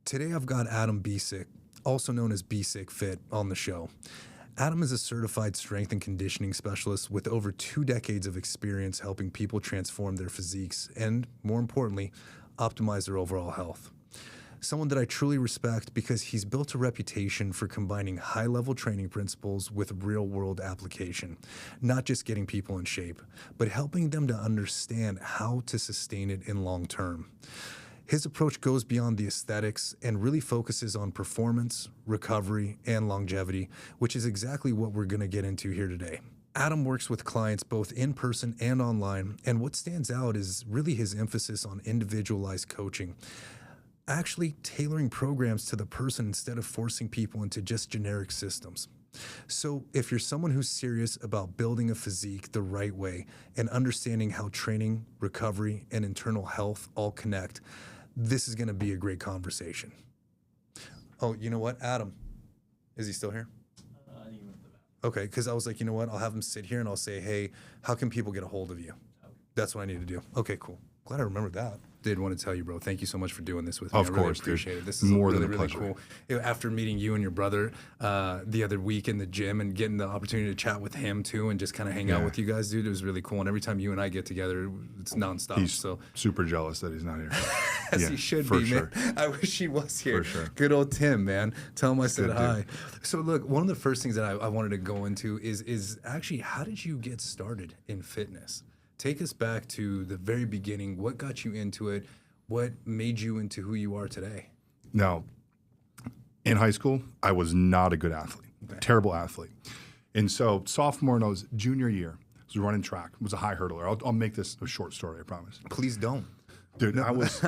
Today I've got Adam Bisek, also known as Bisek Fit, on the show. Adam is a certified strength and conditioning specialist with over 2 decades of experience helping people transform their physiques and, more importantly, optimize their overall health. Someone that I truly respect because he's built a reputation for combining high-level training principles with real-world application, not just getting people in shape, but helping them to understand how to sustain it in long term. His approach goes beyond the aesthetics and really focuses on performance, recovery, and longevity, which is exactly what we're going to get into here today. Adam works with clients both in person and online, and what stands out is really his emphasis on individualized coaching, actually tailoring programs to the person instead of forcing people into just generic systems. So if you're someone who's serious about building a physique the right way and understanding how training, recovery, and internal health all connect, this is going to be a great conversation. Oh, you know what? Adam, is he still here? I think he went to the bathroom. Okay, because I was like, you know what? I'll have him sit here and I'll say, hey, how can people get a hold of you? Okay. That's what I need to do. Okay, cool. Glad I remembered that. Did want to tell you, bro, thank you so much for doing this with me. Of I really course, appreciate dude. it. This is More really, than a really pleasure. cool. After meeting you and your brother the other week in the gym and getting the opportunity to chat with him too and just kind of hang out with you guys, dude, it was really cool. And every time you and I get together, it's nonstop. He's so super jealous that he's not here. as Yeah, he should for be, sure. man. I wish he was here. For sure. Good old Tim, man. Tell him I said Good hi. dude. So look, one of the first things that I wanted to go into is actually, how did you get started in fitness? Take us back to the very beginning. What got you into it? What made you into who you are today? Now, in high school, I was not a good athlete, terrible athlete. And so sophomore and I was junior year, I was running track, was a high hurdler. I'll make this a short story, I promise. Please don't. Dude, I was,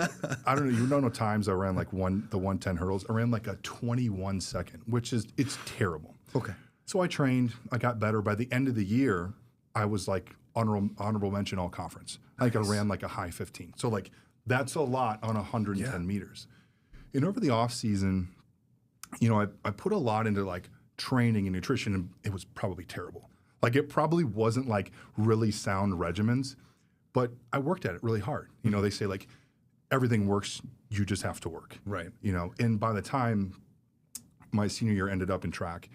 I don't know, you know times I ran like the 110 hurdles. I ran like a 21 second, which is, it's terrible. Okay. So I trained, I got better. By the end of the year, I was like honorable mention all conference. Like I ran like a high 15. So like that's a lot on 110 meters. And over the off season, you know, I put a lot into like training and nutrition, and it was probably terrible. Like it probably wasn't like really sound regimens, but I worked at it really hard. You know, they say like everything works, you just have to work. Right. You know, and by the time my senior year ended up in track,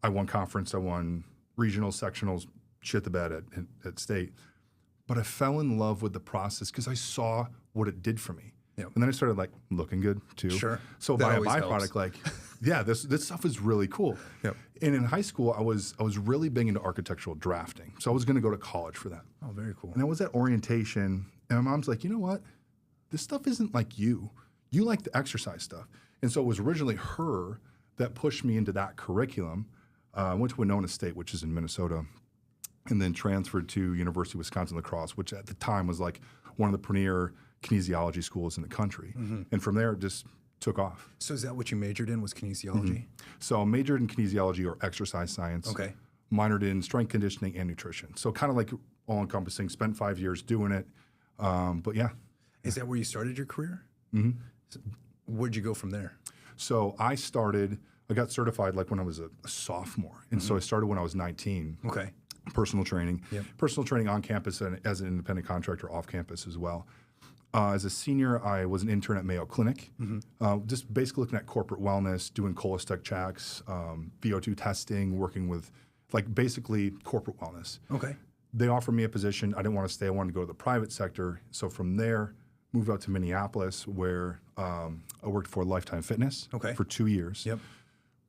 I won conference, I won regionals, sectionals, shit the bed at state. But I fell in love with the process because I saw what it did for me. Yep. And then I started like looking good too. Sure. So That by a always byproduct, helps. like, yeah, this stuff is really cool. Yep. And in high school, I was really big into architectural drafting. So I was going to go to college for that. Oh, very cool. And I was at orientation, and my mom's like, you know what? This stuff isn't like you. You like the exercise stuff. And so it was originally her that pushed me into that curriculum. I went to Winona State, which is in Minnesota, and then transferred to University of Wisconsin La Crosse, which at the time was like one of the premier kinesiology schools in the country. And from there, it just took off. So is that what you majored in, was kinesiology? So I majored in kinesiology or exercise science. Okay. Minored in strength conditioning and nutrition. So kind of like all-encompassing, spent 5 years doing it. But yeah. Is that where you started your career? Where'd you go from there? So I got certified like when I was a sophomore. And so I started when I was 19. Okay. Personal training. Yep. Personal training on campus and as an independent contractor off campus as well. As a senior, I was an intern at Mayo Clinic, just basically looking at corporate wellness, doing cholestatic checks, VO2 testing, working with like basically corporate wellness. Okay. They offered me a position. I didn't want to stay. I wanted to go to the private sector. So from there, moved out to Minneapolis where I worked for Lifetime Fitness for 2 years. Yep.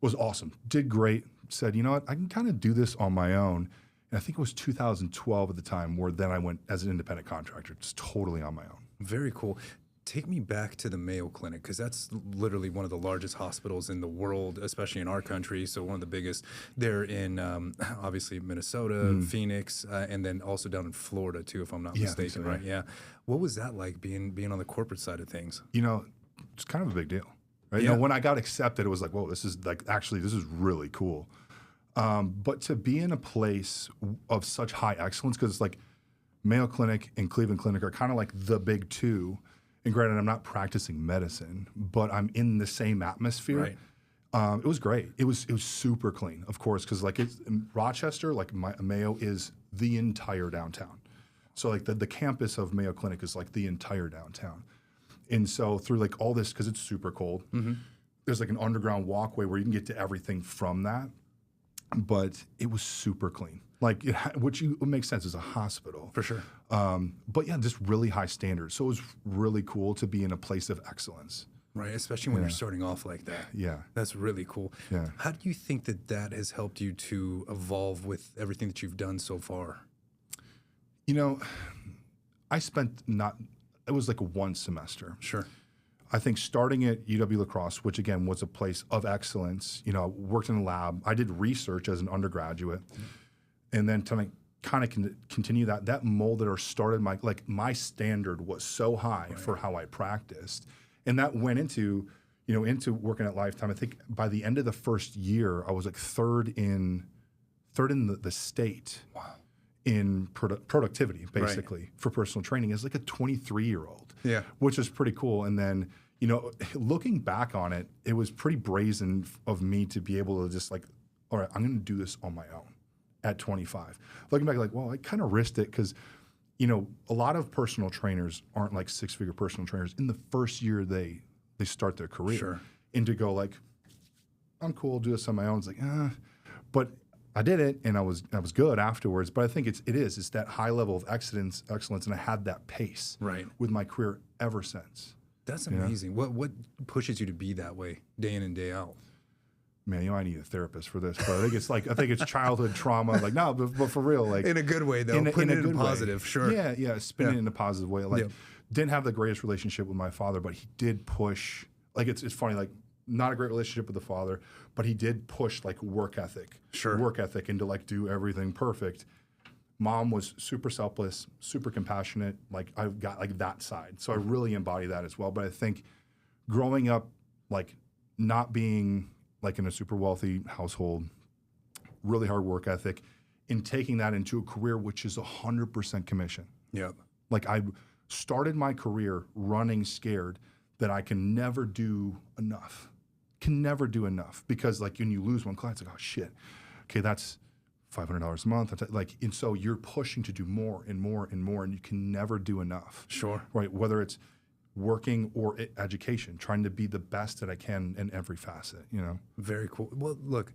Was awesome. Did great. Said, you know what? I can kind of do this on my own. And I think it was 2012 at the time where then I went as an independent contractor, just totally on my own. Very cool. Take me back to the Mayo Clinic, because that's literally one of the largest hospitals in the world, especially in our country. So one of the biggest. They're in obviously Minnesota, Phoenix, and then also down in Florida too, if I'm not mistaken. so, Right? Yeah. What was that like being on the corporate side of things? You know, it's kind of a big deal, right? Yeah. You know, when I got accepted, it was like, whoa, this is like actually this is really cool. But to be in a place of such high excellence, because it's like Mayo Clinic and Cleveland Clinic are kind of like the big two. And granted, I'm not practicing medicine, but I'm in the same atmosphere. Right. It was great. It was super clean, of course, because like it's in Rochester, like Mayo is the entire downtown. So like the campus of Mayo Clinic is like the entire downtown. And so through like all this, because it's super cold, Mm-hmm. there's like an underground walkway where you can get to everything from that. But it was super clean, like which would make sense as a hospital. For sure. But yeah, just really high standards. So it was really cool to be in a place of excellence. Right, especially when you're starting off like that. Yeah. That's really cool. Yeah. How do you think that that has helped you to evolve with everything that you've done so far? You know, it was like one semester. Sure. I think starting at UW La Crosse, which again was a place of excellence, you know, worked in a lab. I did research as an undergraduate. And then to kind of continue that molded or started my standard was so high for how I practiced. And that went into working at Lifetime. I think by the end of the first year, I was like third in the state. Wow. In productivity, basically, for personal training as like a 23-year-old. Yeah. Which is pretty cool. And then, you know, looking back on it, it was pretty brazen of me to be able to just like, all right, I'm going to do this on my own at 25. Looking back, like, well, I kind of risked it because, you know, a lot of personal trainers aren't like six-figure personal trainers. In the first year they start their career. Sure. And to go like, I'm cool, do this on my own. It's like, but I did it, and I was good afterwards. But I think it's that high level of excellence, and I had that pace with my career ever since. That's amazing. What pushes you to be that way day in and day out? Man, you know, I need a therapist for this, but I think it's childhood trauma. Like no, but for real, like in a good way though, putting it in positive. Sure. Yeah, spinning it in a positive way. Like didn't have the greatest relationship with my father, but he did push. Like it's funny, like not a great relationship with the father, but he did push like work ethic and to like do everything perfect. Mom was super selfless, super compassionate. Like I've got like that side. So I really embody that as well. But I think growing up, like not being like in a super wealthy household, really hard work ethic, and taking that into a career which is 100% commission. Yep. Like I started my career running scared that I can never do enough. Can never do enough because like when you lose one client, it's like, oh shit, okay, that's $500 a month. Like, and so you're pushing to do more and more and more, and you can never do enough. Sure. Right. Whether it's working or education, trying to be the best that I can in every facet, you know? Very cool. Well, look,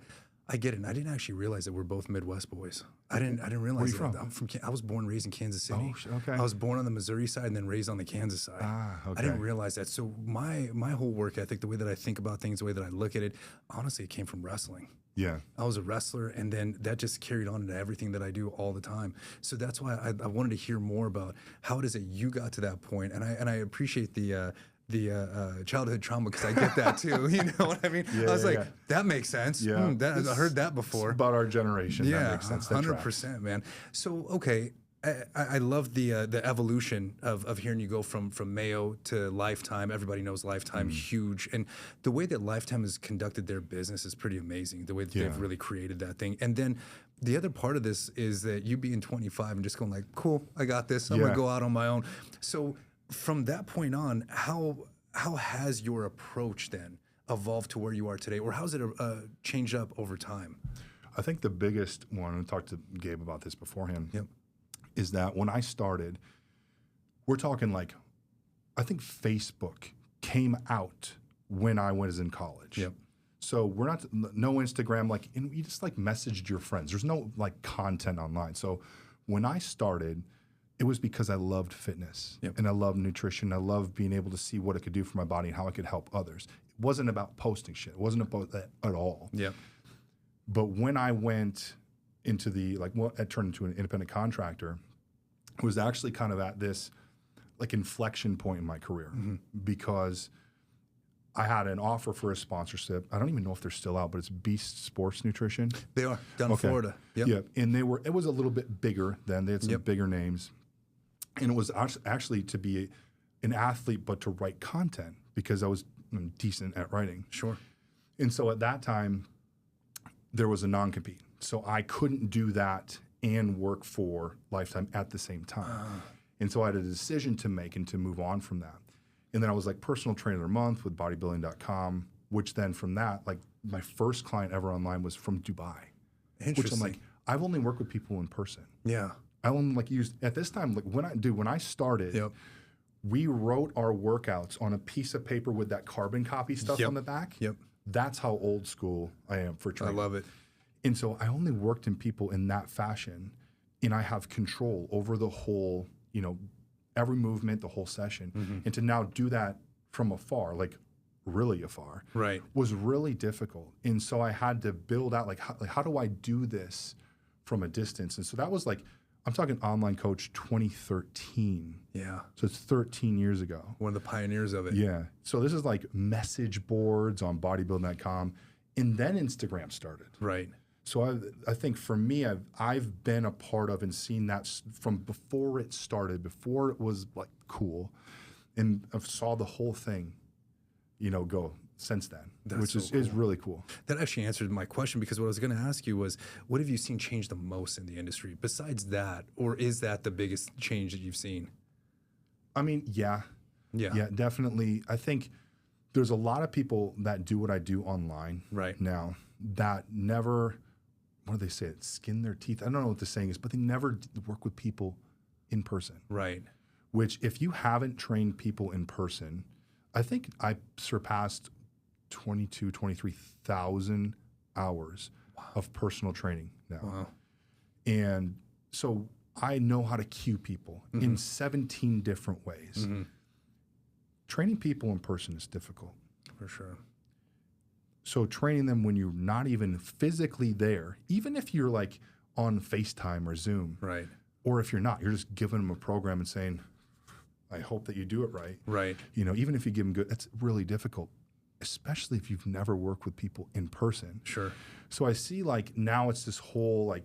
I get it. And I didn't actually realize that we're both Midwest boys. I didn't realize Where are you that. from? I was born and raised in Kansas City. Oh, okay. I was born on the Missouri side and then raised on the Kansas side. Okay. I didn't realize that. So my whole work ethic, the way that I think about things, the way that I look at it, honestly, it came from wrestling. Yeah. I was a wrestler, and then that just carried on into everything that I do all the time. So that's why I wanted to hear more about how it is that you got to that point. And I appreciate the childhood trauma because I get that too. You know what I mean? I was like, that makes sense. Yeah. I heard that before. It's about our generation. Yeah, that makes sense. 100%, man. So okay, I love the evolution of hearing you go from Mayo to Lifetime. Everybody knows Lifetime, huge, and the way that Lifetime has conducted their business is pretty amazing. The way that they've really created that thing, and then the other part of this is that you being 25 and just going like, cool, I got this. I'm gonna go out on my own. So from that point on, how has your approach then evolved to where you are today, or how's it changed up over time? I think the biggest one, and I talked to Gabe about this beforehand, is that when I started, we're talking like, I think Facebook came out when I was in college. Yep. So we're no Instagram, like, and you just like messaged your friends. There's no like content online. So when I started, it was because I loved fitness and I loved nutrition. I loved being able to see what it could do for my body and how it could help others. It wasn't about posting shit. It wasn't about that at all. Yeah. But when I went into I turned into an independent contractor, it was actually kind of at this like inflection point in my career because I had an offer for a sponsorship. I don't even know if they're still out, but it's Beast Sports Nutrition. They are down in Florida. Yep. Yeah, and it was a little bit bigger then. They had some bigger names. And it was actually to be an athlete, but to write content because I was decent at writing. Sure. And so at that time, there was a non-compete. So I couldn't do that and work for Lifetime at the same time. And so I had a decision to make and to move on from that. And then I was like personal trainer of the month with bodybuilding.com, which then from that, like my first client ever online was from Dubai. Interesting. Which I'm like, I've only worked with people in person. Yeah. I only like used at this time, like when I started, we wrote our workouts on a piece of paper with that carbon copy stuff on the back. Yep. That's how old school I am for training. I love it. And so I only worked in people in that fashion, and I have control over the whole, every movement, the whole session. And to now do that from afar, like really afar, right, was really difficult. And so I had to build out, how do I do this from a distance? And so that was I'm talking online coach 2013. Yeah. So it's 13 years ago. One of the pioneers of it. Yeah. So this is message boards on bodybuilding.com. And then Instagram started. Right. So I think for me, I've been a part of and seen that from before it started, before it was cool. And I've saw the whole thing, go since then, which is really cool. That actually answered my question, because what I was going to ask you was, what have you seen change the most in the industry besides that? Or is that the biggest change that you've seen? I mean, yeah, definitely. I think there's a lot of people that do what I do online now that never, what do they say? Skin their teeth. I don't know what the saying is, but they never work with people in person. Right. Which, if you haven't trained people in person, I think I surpassed 23,000 hours of personal training now. Wow. And so I know how to cue people in 17 different ways. Training people in person is difficult. For sure. So training them when you're not even physically there, even if you're on FaceTime or Zoom, right, or if you're not, you're just giving them a program and saying, I hope that you do it right. Right. Even if you give them good, that's really difficult, especially if you've never worked with people in person. Sure. So I see now it's this whole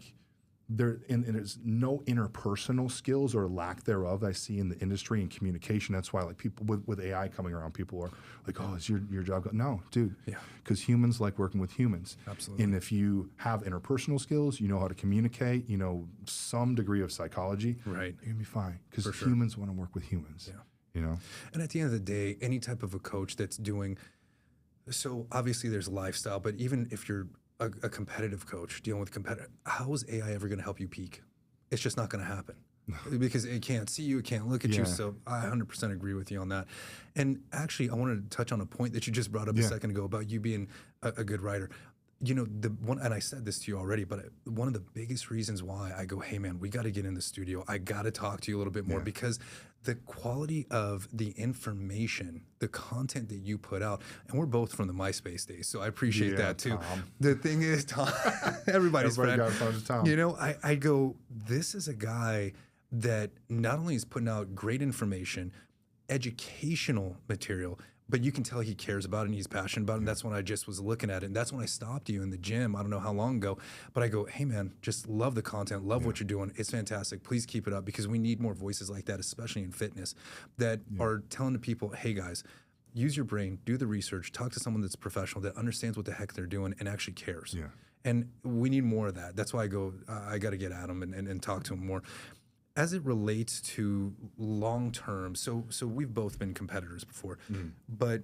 there's no interpersonal skills or lack thereof I see in the industry and communication. That's why people with AI coming around, people are like, oh, is your job? No, dude. Yeah. Because humans like working with humans. Absolutely. And if you have interpersonal skills, you know how to communicate, some degree of psychology, right, you're gonna be fine. Because humans want to work with humans. Yeah. And at the end of the day, any type of a coach that's doing, so obviously there's lifestyle, but even if you're a competitive coach dealing with how is AI ever going to help you peak? It's just not going to happen because it can't see you, it can't look at you. So I 100% agree with you on that. And actually, I wanted to touch on a point that you just brought up a second ago about you being a good writer. The one, and I said this to you already, but one of the biggest reasons why I go, hey man, we got to get in the studio. I got to talk to you a little bit more because the quality of the information, the content that you put out, and we're both from the MySpace days, so I appreciate that too. Tom. The thing is, Tom, everybody's friend. Got a phone to Tom. I go, this is a guy that not only is putting out great information, educational material, but you can tell he cares about it and he's passionate about it. And that's when I just was looking at it. And that's when I stopped you in the gym. I don't know how long ago, but I go, hey man, just love the content, love what you're doing. It's fantastic. Please keep it up, because we need more voices like that, especially in fitness, that are telling the people, hey guys, use your brain, do the research, talk to someone that's professional, that understands what the heck they're doing and actually cares. Yeah. And we need more of that. That's why I go, I got to get at him and talk to him more. As it relates to long-term, so we've both been competitors before, but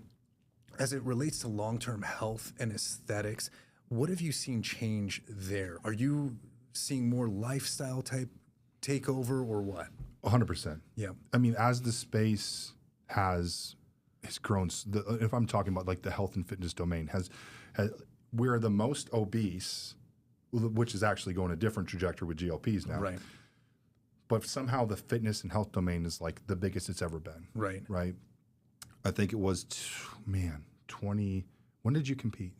as it relates to long-term health and aesthetics, what have you seen change there? Are you seeing more lifestyle type takeover or what? 100%. Yeah. I mean, as the space has grown, if I'm talking about the health and fitness domain, we're the most obese, which is actually going a different trajectory with GLPs now. Right. But somehow the fitness and health domain is the biggest it's ever been. Right. Right. I think it was, 20. When did you compete?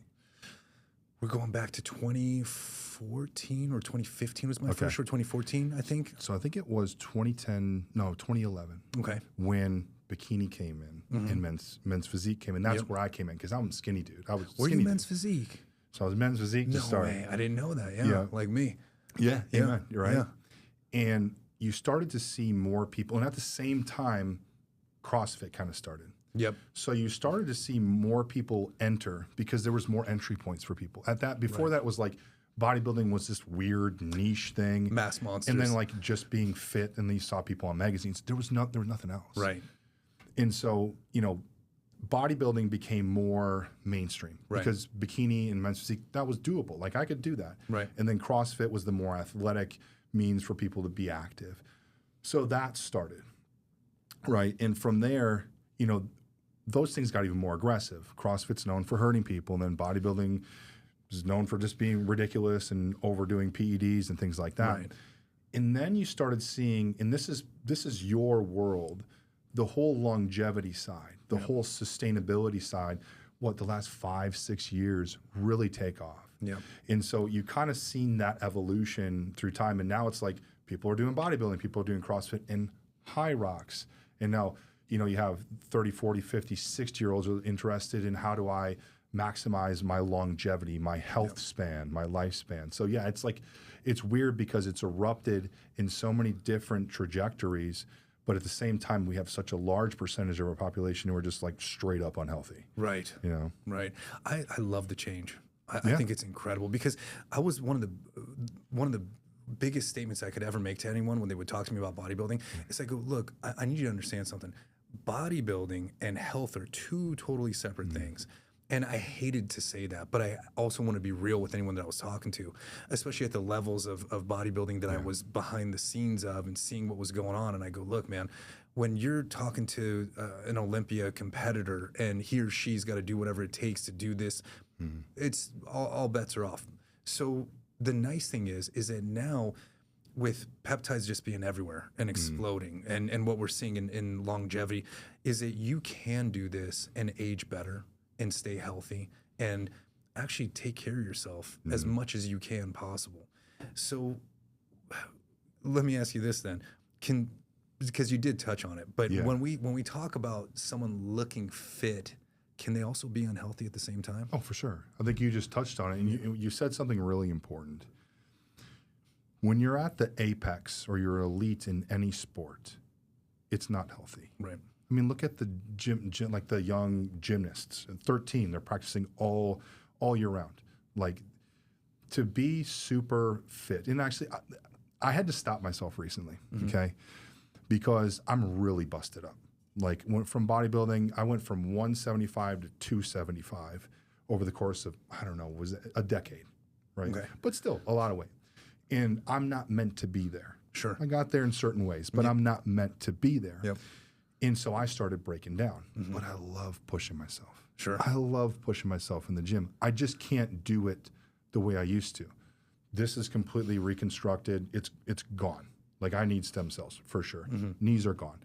We're going back to 2014 or 2015 was my first, or 2014, I think. So I think it was 2011. Okay. When bikini came in and men's physique came in. That's where I came in, because I'm a skinny dude. I was Were skinny you men's physique? So I was men's physique to start. No way. I didn't know that. Yeah. Like me. Yeah. Amen. You're right. Yeah. And you started to see more people, and at the same time, CrossFit kind of started. Yep. So you started to see more people enter because there was more entry points for people. Before that was bodybuilding was this weird niche thing. Mass monsters. And then just being fit, and then you saw people on magazines. There was nothing else. Right. And so, bodybuilding became more mainstream because bikini and men's physique, that was doable. I could do that. Right. And then CrossFit was the more athletic means for people to be active. So that started. right? And from there, those things got even more aggressive. CrossFit's known for hurting people, and then bodybuilding is known for just being ridiculous and overdoing PEDs and things like that. Right. And then you started seeing, and this is your world, the whole longevity side, the whole sustainability side, the last 5-6 years really take off. Yeah. And so you kind of seen that evolution through time. And now it's like people are doing bodybuilding, people are doing CrossFit and high rocks. And now, you have 30, 40, 50, 60-year-olds are interested in how do I maximize my longevity, my health span, my lifespan. So yeah, it's weird because it's erupted in so many different trajectories, but at the same time, we have such a large percentage of our population who are just like straight up unhealthy. Right. Right. I love the change. I think it's incredible because I was one of the biggest statements I could ever make to anyone when they would talk to me about bodybuilding is I go, look, I need you to understand something. Bodybuilding and health are two totally separate things. And I hated to say that, but I also want to be real with anyone that I was talking to, especially at the levels of bodybuilding that I was behind the scenes of and seeing what was going on. And I go, look, man, when you're talking to an Olympia competitor and he or she's got to do whatever it takes to do this, it's all bets are off. So the nice thing is that now with peptides just being everywhere and exploding and what we're seeing in longevity is that you can do this and age better and stay healthy and actually take care of yourself as much as you can possible. So let me ask you this then. Because you did touch on it, but when we talk about someone looking fit, can they also be unhealthy at the same time? Oh, for sure. I think you just touched on it, and you said something really important. When you're at the apex or you're elite in any sport, it's not healthy. Right. I mean, look at the gym like the young gymnasts. At 13, they're practicing all year round. Like, to be super fit. And actually, I had to stop myself recently, okay? Because I'm really busted up. Like, from bodybuilding, I went from 175 to 275 over the course of, I don't know, was it a decade, right? Okay. But still, a lot of weight. And I'm not meant to be there. Sure. I got there in certain ways, but I'm not meant to be there. Yep. And so I started breaking down. But I love pushing myself. Sure. I love pushing myself in the gym. I just can't do it the way I used to. This is completely reconstructed. It's gone. Like, I need stem cells for sure. Knees are gone.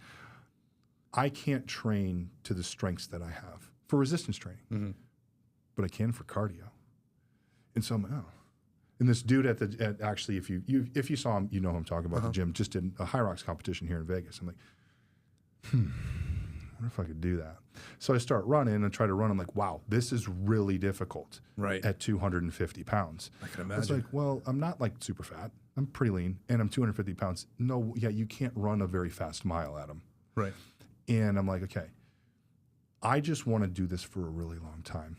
I can't train to the strengths that I have for resistance training, but I can for cardio. And so I'm like, oh. And this dude actually, if you saw him, you know who I'm talking about, the gym, just did a high rocks competition here in Vegas. I'm like, I wonder if I could do that. So I start running and try to run. I'm like, wow, this is really difficult at 250 pounds. I can imagine. It's like, well, I'm not like super fat. I'm pretty lean and I'm 250 pounds. No, you can't run a very fast mile, Adam. Right. And I'm like, okay, I just want to do this for a really long time.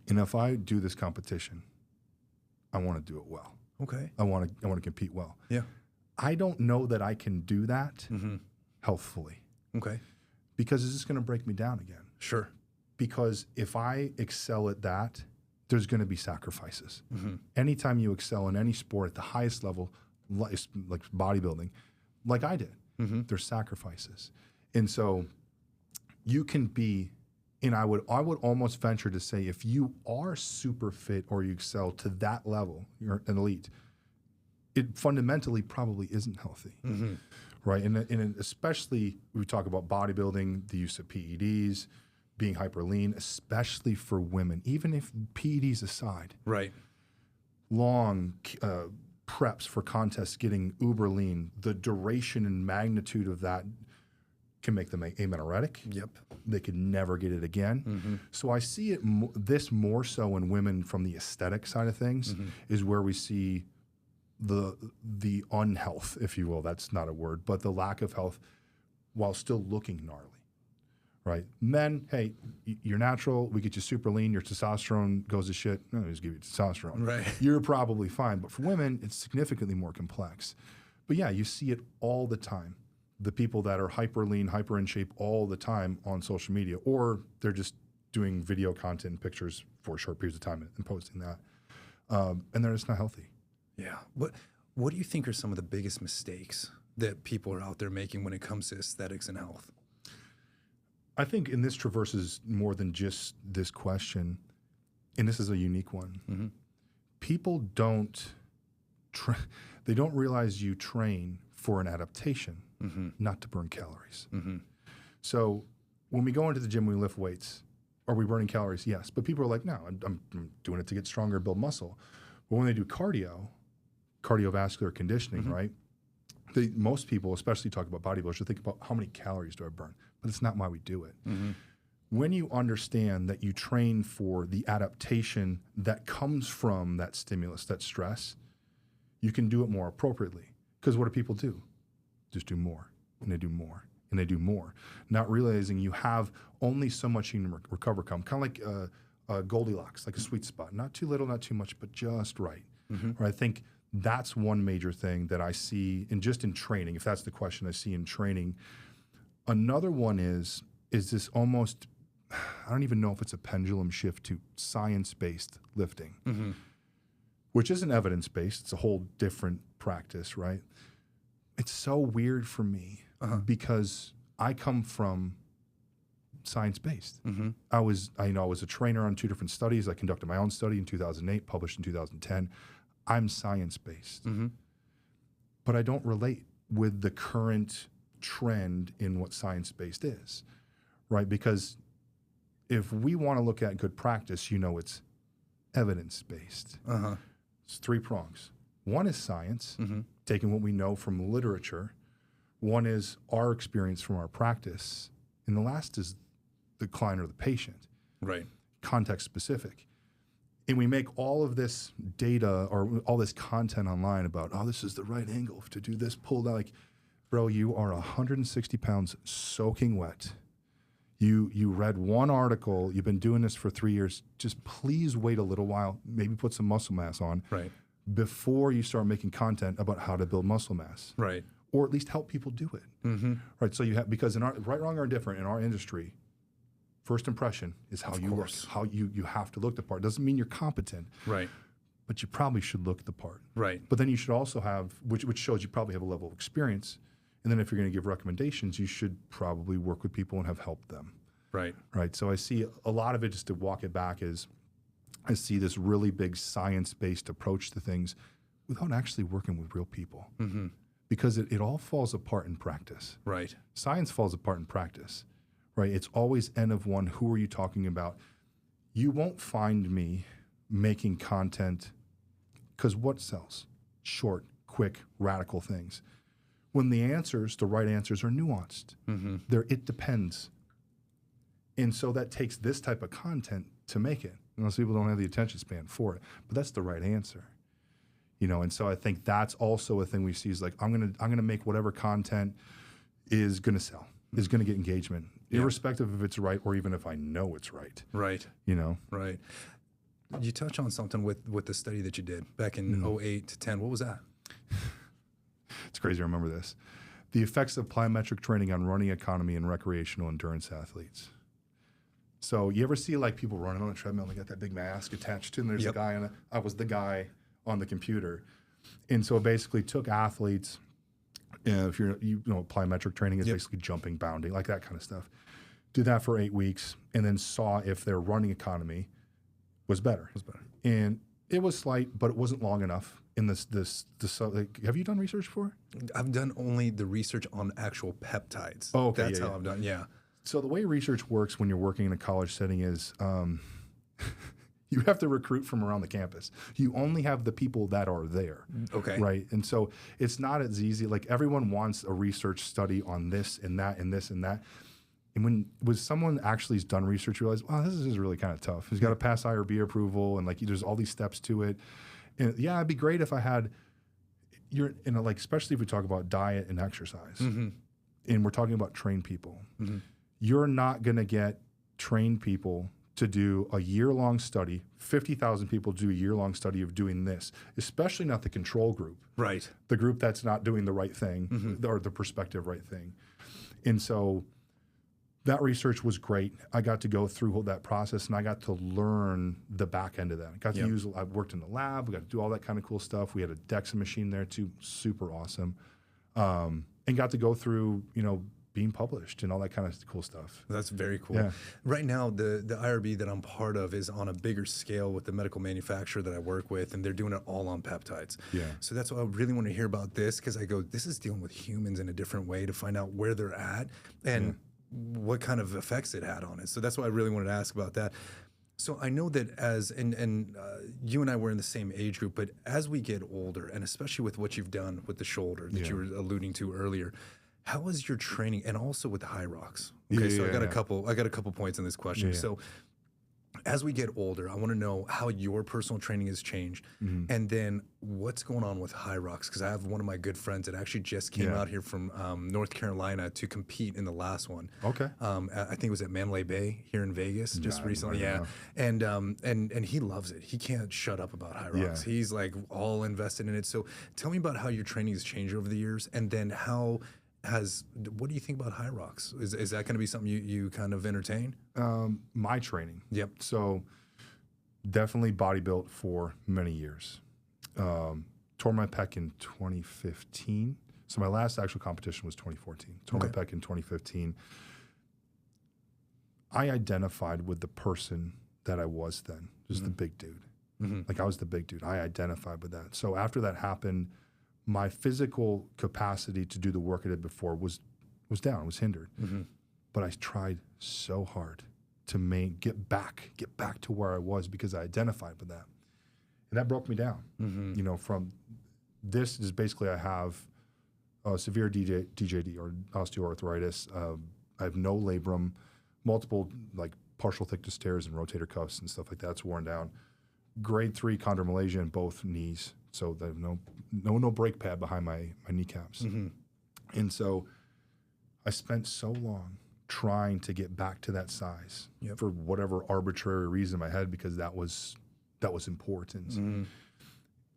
And if I do this competition, I want to do it well. Okay. I want to compete well. Yeah. I don't know that I can do that healthfully. Okay. Because it's just going to break me down again. Sure. Because if I excel at that, there's going to be sacrifices. Anytime you excel in any sport at the highest level, like bodybuilding, like I did, there's sacrifices. And so you can be, and I would almost venture to say, if you are super fit or you excel to that level, you're an elite, it fundamentally probably isn't healthy. Right. And especially we talk about bodybuilding, the use of PEDs, being hyper lean, especially for women, even if PEDs aside. Right. Long preps for contests, getting uber lean, the duration and magnitude of that can make them amenoretic. Yep. They could never get it again. So I see it this more so in women from the aesthetic side of things is where we see the unhealth, if you will. That's not a word, but the lack of health while still looking gnarly. Right. Men, hey, you're natural. We get you super lean. Your testosterone goes to shit. No, just give you testosterone. Right. You're probably fine. But for women, it's significantly more complex. But yeah, you see it all the time. The people that are hyper lean, hyper in shape all the time on social media, or they're just doing video content and pictures for short periods of time and posting that. And they're just not healthy. Yeah. What do you think are some of the biggest mistakes that people are out there making when it comes to aesthetics and health? I think, and this traverses more than just this question, and this is a unique one. Mm-hmm. People don't they don't realize you train for an adaptation, Mm-hmm. not to burn calories. Mm-hmm. So when we go into the gym, we lift weights. Are we burning calories? Yes. But people are like, no, I'm doing it to get stronger, build muscle. But when they do cardiovascular conditioning, Mm-hmm. right? Most people, especially talk about bodybuilders, should think about how many calories do I burn? But it's not why we do it. Mm-hmm. When you understand that you train for the adaptation that comes from that stimulus, that stress, you can do it more appropriately. Because what do people do? Just do more, and they do more, and they do more, not realizing you have only so much you can recover from. Kind of like a Goldilocks, like a sweet spot. Not too little, not too much, but just right. Mm-hmm. Or I think that's one major thing that I see, and just in training, if that's the question I see in training. Another one is this almost, I don't even know if it's a pendulum shift to science-based lifting, Mm-hmm. which isn't evidence-based. It's a whole different practice, right? It's so weird for me because I come from science-based. Mm-hmm. I was a trainer on 2 different studies. I conducted my own study in 2008, published in 2010. I'm science-based, Mm-hmm. but I don't relate with the current trend in what science-based is, right? Because if we want to look at good practice, it's evidence-based. Uh-huh. It's 3 prongs. One is science, Mm-hmm. taking what we know from literature. One is our experience from our practice. And the last is the client or the patient, Right. context specific. And we make all of this data or all this content online about, this is the right angle to do this pull down. Like, bro, you are 160 pounds soaking wet. You read one article. You've been doing this for 3 years. Just please wait a little while, maybe put some muscle mass on Right. before you start making content about how to build muscle mass. Right. Or at least help people do it. Mm-hmm. Right. So you have, because in our right, wrong, or indifferent in our industry, first impression is how you look. How you have to look the part. Doesn't mean you're competent, Right. but you probably should look the part. Right. But then you should also have, which shows you probably have a level of experience. And then if you're going to give recommendations, you should probably work with people and have helped them. Right. Right. So I see a lot of it, just to walk it back, is I see this really big science-based approach to things without actually working with real people. Mm-hmm. Because it all falls apart in practice. Right. Science falls apart in practice, right? It's always N of 1. Who are you talking about? You won't find me making content because what sells? Short, quick, radical things. When the right answers are nuanced. Mm-hmm. It depends. And so that takes this type of content to make it. Most people don't have the attention span for it, but that's the right answer. And so I think that's also a thing we see is like, I'm gonna make whatever content is gonna sell, is gonna get engagement, irrespective if it's right or even if I know it's right. Right. Right. You touch on something with the study that you did back in 08 to 10. What was that? It's crazy. I remember this. The effects of plyometric training on running economy and recreational endurance athletes. So you ever see like people running on a treadmill and they got that big mask attached to them? There's a guy on it. I was the guy on the computer. And so it basically took athletes, if plyometric training is basically jumping, bounding, like that kind of stuff. Did that for 8 weeks and then saw if their running economy was better. And it was slight, but it wasn't long enough. In have you done research before? I've done only the research on actual peptides. Oh, okay. That's how I've done. Yeah. So the way research works when you're working in a college setting is you have to recruit from around the campus. You only have the people that are there. Okay. Right. And so it's not as easy. Like everyone wants a research study on this and that and this and that. And when someone actually has done research, you realize, wow, this is really kind of tough. He's got to pass IRB approval and like there's all these steps to it. And yeah, it'd be great if I had especially if we talk about diet and exercise. Mm-hmm. And we're talking about trained people. Mm-hmm. You're not going to get trained people to do a year-long study, 50,000 people do a year-long study of doing this, especially not the control group. Right. The group that's not doing the right thing or the prospective right thing. And so that research was great. I got to go through that process and I got to learn the back end of that. I worked in the lab. We got to do all that kind of cool stuff. We had a DEXA machine there too, super awesome. and got to go through, being published and all that kind of cool stuff. That's very cool. Yeah. Right now, the IRB that I'm part of is on a bigger scale with the medical manufacturer that I work with, and they're doing it all on peptides. Yeah. So that's why I really want to hear about this, because I go, this is dealing with humans in a different way to find out where they're at and what kind of effects it had on it. So that's why I really wanted to ask about that. So I know that you and I were in the same age group, but as we get older, and especially with what you've done with the shoulder that you were alluding to earlier, how is your training, and also with the high rocks? Okay, so I got a couple points in this question. So as we get older, I want to know how your personal training has changed, and then what's going on with high rocks. Because I have one of my good friends that actually just came out here from North Carolina to compete in the last one. Okay. I think it was at Mandalay Bay here in Vegas just recently. And he loves it. He can't shut up about high rocks. He's like all invested in it. So tell me about how your training has changed over the years, and then what do you think about high rocks? Is that going to be something you kind of entertain? My training. Yep. So definitely body built for many years. Tore my pec in 2015. So my last actual competition was 2014. Tore my pec in 2015. I identified with the person that I was then, just the big dude. Like I was the big dude. I identified with that. So after that happened, my physical capacity to do the work I did before was down, was hindered. But I tried so hard to get back to where I was, because I identified with that. And that broke me down. From this is basically, I have severe DJD or osteoarthritis. I have no labrum, multiple like partial thickness tears and rotator cuffs and stuff like that's worn down. Grade 3 chondromalacia in both knees. So there's no brake pad behind my kneecaps. And so I spent so long trying to get back to that size for whatever arbitrary reason in my head, because that was important.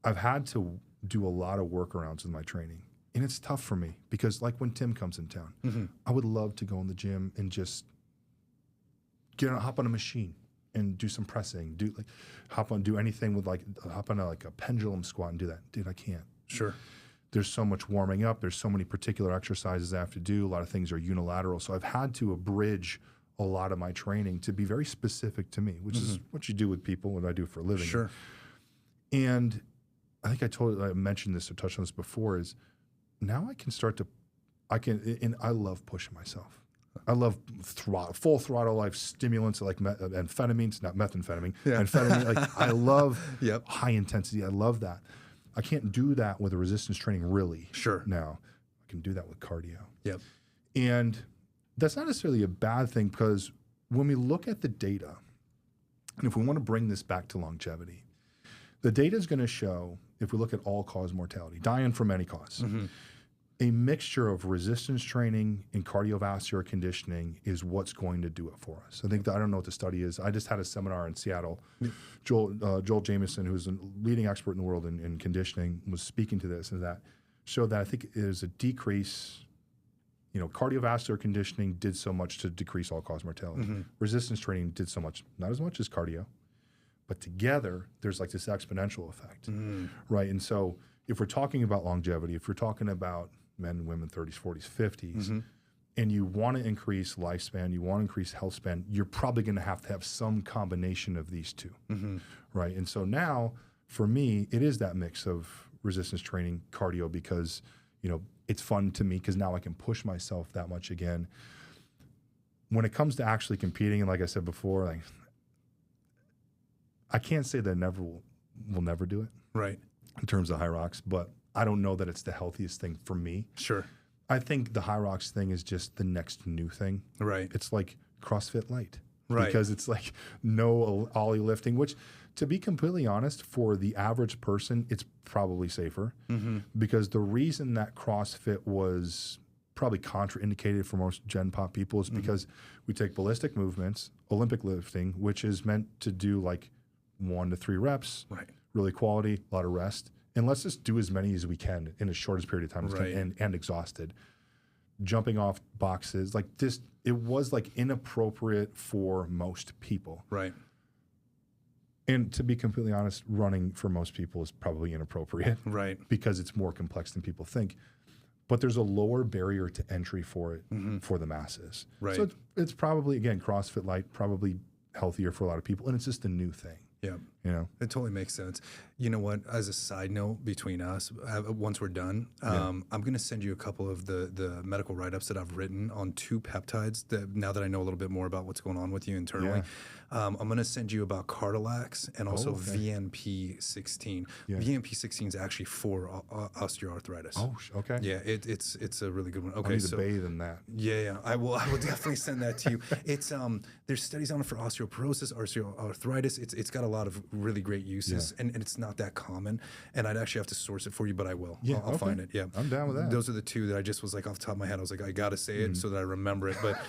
I've had to do a lot of workarounds with my training, and it's tough for me, because like when Tim comes in town, I would love to go in the gym and just hop on a machine and do some pressing, do anything with hop on a pendulum squat and do that. Dude, I can't. Sure. There's so much warming up. There's so many particular exercises I have to do. A lot of things are unilateral. So I've had to abridge a lot of my training to be very specific to me, which is what you do with people, what I do for a living. Sure. And I think I mentioned this or touched on this before, is now and I love pushing myself. I love full throttle life stimulants like amphetamines, not methamphetamine, amphetamine. Like I love high intensity. I love that. I can't do that with a resistance training really. Sure. Now I can do that with cardio. Yep. And that's not necessarily a bad thing, because when we look at the data, and if we want to bring this back to longevity, the data is going to show, if we look at all-cause mortality, dying from any cause, a mixture of resistance training and cardiovascular conditioning is what's going to do it for us. I don't know what the study is. I just had a seminar in Seattle. Joel Jamieson, who's a leading expert in the world in conditioning, was speaking to this, and that showed that I think there's a decrease. Cardiovascular conditioning did so much to decrease all-cause mortality. Resistance training did so much, not as much as cardio, but together there's like this exponential effect, right? And so if we're talking about longevity, if we're talking about men and women, 30s, 40s, 50s, and you want to increase lifespan, you want to increase health span, you're probably going to have some combination of these two, right? And so now, for me, it is that mix of resistance training, cardio, because, it's fun to me, because now I can push myself that much again. When it comes to actually competing, and like I said before, I can't say that I will never do it. Right. In terms of high rocks, but I don't know that it's the healthiest thing for me. Sure. I think the high rocks thing is just the next new thing. Right. It's like CrossFit Light. Right. Because it's like no ollie lifting, which, to be completely honest, for the average person, it's probably safer. Because the reason that CrossFit was probably contraindicated for most Gen Pop people is because we take ballistic movements, Olympic lifting, which is meant to do like 1 to 3 reps, really quality, a lot of rest. And let's just do as many as we can in as short as period of time as we can, and exhausted. Jumping off boxes, like this, it was like inappropriate for most people. Right. And to be completely honest, running for most people is probably inappropriate. Right. Because it's more complex than people think. but there's a lower barrier to entry for it for the masses. Right. So it's probably, again, CrossFit Light, probably healthier for a lot of people, and it's just a new thing. Yeah. You know, it totally makes sense. You know what? As a side note between us, once we're done, I'm going to send you a couple of the medical write-ups that I've written on 2 peptides that now that I know a little bit more about what's going on with you internally. I'm going to send you about Cardilax and also VNP16. VNP16 is actually for osteoarthritis. Oh, okay. Yeah, it's a really good one. Okay, I need to bathe in that. Yeah, I will definitely send that to you. It's there's studies on it for osteoporosis, osteoarthritis. It's got a lot of really great uses, and it's not that common. And I'd actually have to source it for you, but I will. Yeah, I'll find it. Yeah, I'm down with that. Those are the 2 that I just was like off the top of my head. I was like, I got to say it so that I remember it. But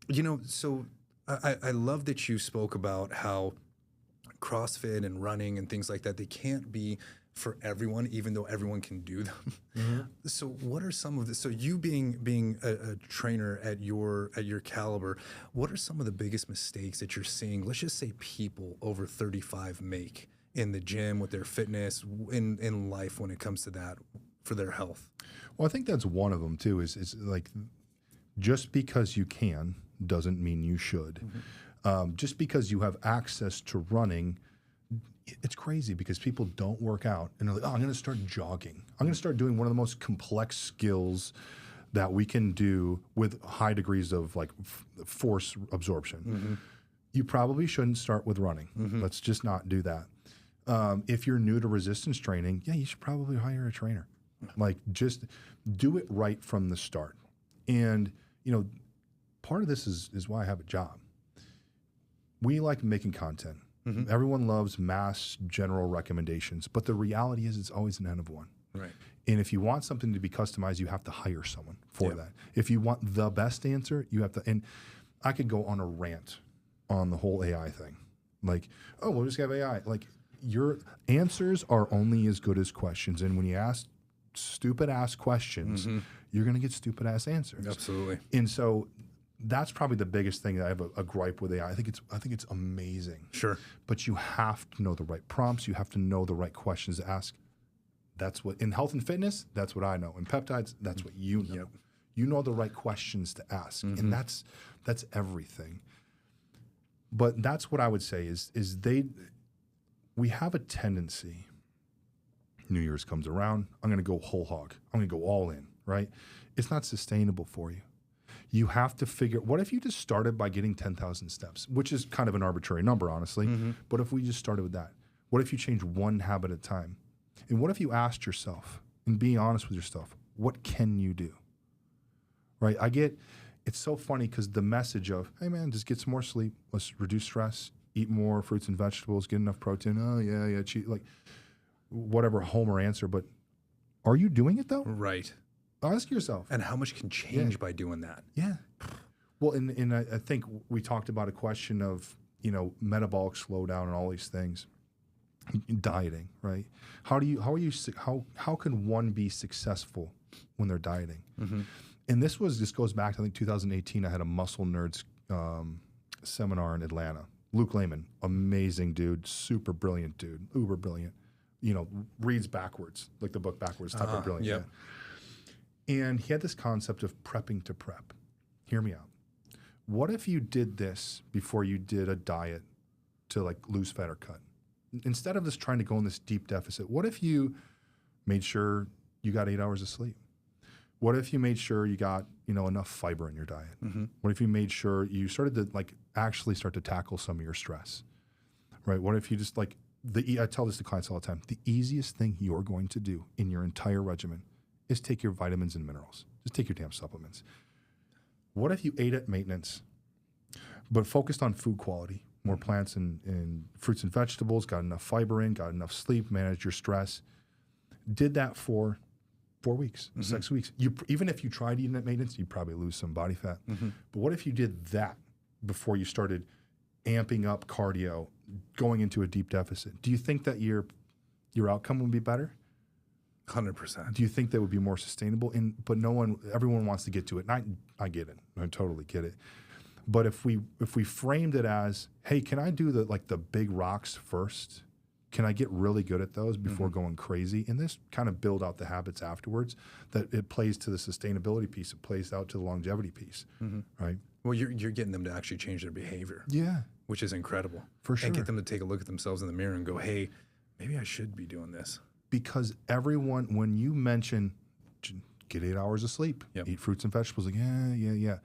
you know, so I love that you spoke about how CrossFit and running and things like that, they can't be for everyone, even though everyone can do them. So what are some of the, so you being a trainer at your caliber, what are some of the biggest mistakes that you're seeing, let's just say people over 35 make in the gym with their fitness, in life when it comes to that for their health? Well, I think that's one of them too, is like, just because you can doesn't mean you should. Just because you have access to running, it's crazy because people don't work out and they're like, oh, I'm going to start jogging. I'm going to start doing one of the most complex skills that we can do with high degrees of like force absorption. You probably shouldn't start with running. Let's just not do that. If you're new to resistance training, you should probably hire a trainer. Like, just do it right from the start. And, you know, part of this is why I have a job. We like making content. Everyone loves mass general recommendations, but the reality is it's always an N of 1. Right. And if you want something to be customized, you have to hire someone for that. If you want the best answer, you have to, and I could go on a rant on the whole AI thing. Like, oh, we'll just have AI. Like, your answers are only as good as questions. And when you ask stupid ass questions, you're going to get stupid ass answers. Absolutely. And so that's probably the biggest thing that I have a gripe with AI. I think it's amazing. Sure. But you have to know the right prompts. You have to know the right questions to ask. That's what, in health and fitness, that's what I know. In peptides, that's what you know. You know the right questions to ask. And that's everything. But that's what I would say is we have a tendency. New Year's comes around, I'm going to go whole hog. I'm going to go all in, right? It's not sustainable for you. You have to figure, what if you just started by getting 10,000 steps, which is kind of an arbitrary number, honestly. But if we just started with that, what if you change one habit at a time? And what if you asked yourself, and being honest with yourself, what can you do? Right? It's so funny because the message of, hey man, just get some more sleep, let's reduce stress, eat more fruits and vegetables, get enough protein. Oh yeah, cheat, like whatever Homer answer, but are you doing it though? Right. Ask yourself. And how much can change by doing that? Yeah. Well, and I think we talked about a question of, you know, metabolic slowdown and all these things. Dieting, right? How can one be successful when they're dieting? And this goes back to, I think, 2018. I had a Muscle Nerds seminar in Atlanta. Luke Lehman, amazing dude, super brilliant dude, uber brilliant. You know, reads backwards, like the book backwards, type of brilliant. Yep. Yeah. And he had this concept of prepping to prep. Hear me out. What if you did this before you did a diet to like lose fat or cut? Instead of just trying to go in this deep deficit, what if you made sure you got 8 hours of sleep? What if you made sure you got, you know, enough fiber in your diet? What if you made sure you started to like actually start to tackle some of your stress, right? What if you just like, I tell this to clients all the time, the easiest thing you're going to do in your entire regimen is take your vitamins and minerals. Just take your damn supplements. What if you ate at maintenance, but focused on food quality, more plants and fruits and vegetables, got enough fiber in, got enough sleep, managed your stress, did that for 4 weeks, 6 weeks. Even if you tried eating at maintenance, you'd probably lose some body fat. But what if you did that before you started amping up cardio, going into a deep deficit? Do you think that your outcome would be better? 100%. Do you think that would be more sustainable? But everyone wants to get to it. And I get it. I totally get it. But if we framed it as, hey, can I do the big rocks first Can I get really good at those before going crazy? And this kind of build out the habits afterwards, that it plays to the sustainability piece. It plays out to the longevity piece, right? Well, you're getting them to actually change their behavior. Yeah. Which is incredible. For sure. And get them to take a look at themselves in the mirror and go, hey, maybe I should be doing this. Because everyone, when you mention get 8 hours of sleep, eat fruits and vegetables, like, yeah.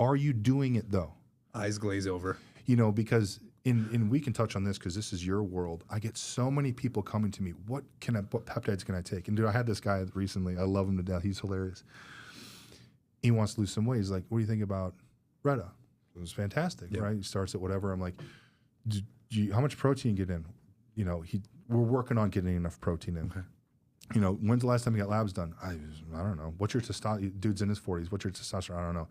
Are you doing it though? Eyes glaze over. You know, because and we can touch on this because this is your world. I get so many people coming to me. What peptides can I take? And dude, I had this guy recently. I love him to death. He's hilarious. He wants to lose some weight. He's like, what do you think about Retta? It was fantastic, right? He starts at whatever. I'm like, how much protein get in? You know, we're working on getting enough protein in. Okay. You know, when's the last time you got labs done? I don't know. What's your testosterone? Dude's in his 40s. What's your testosterone? I don't know.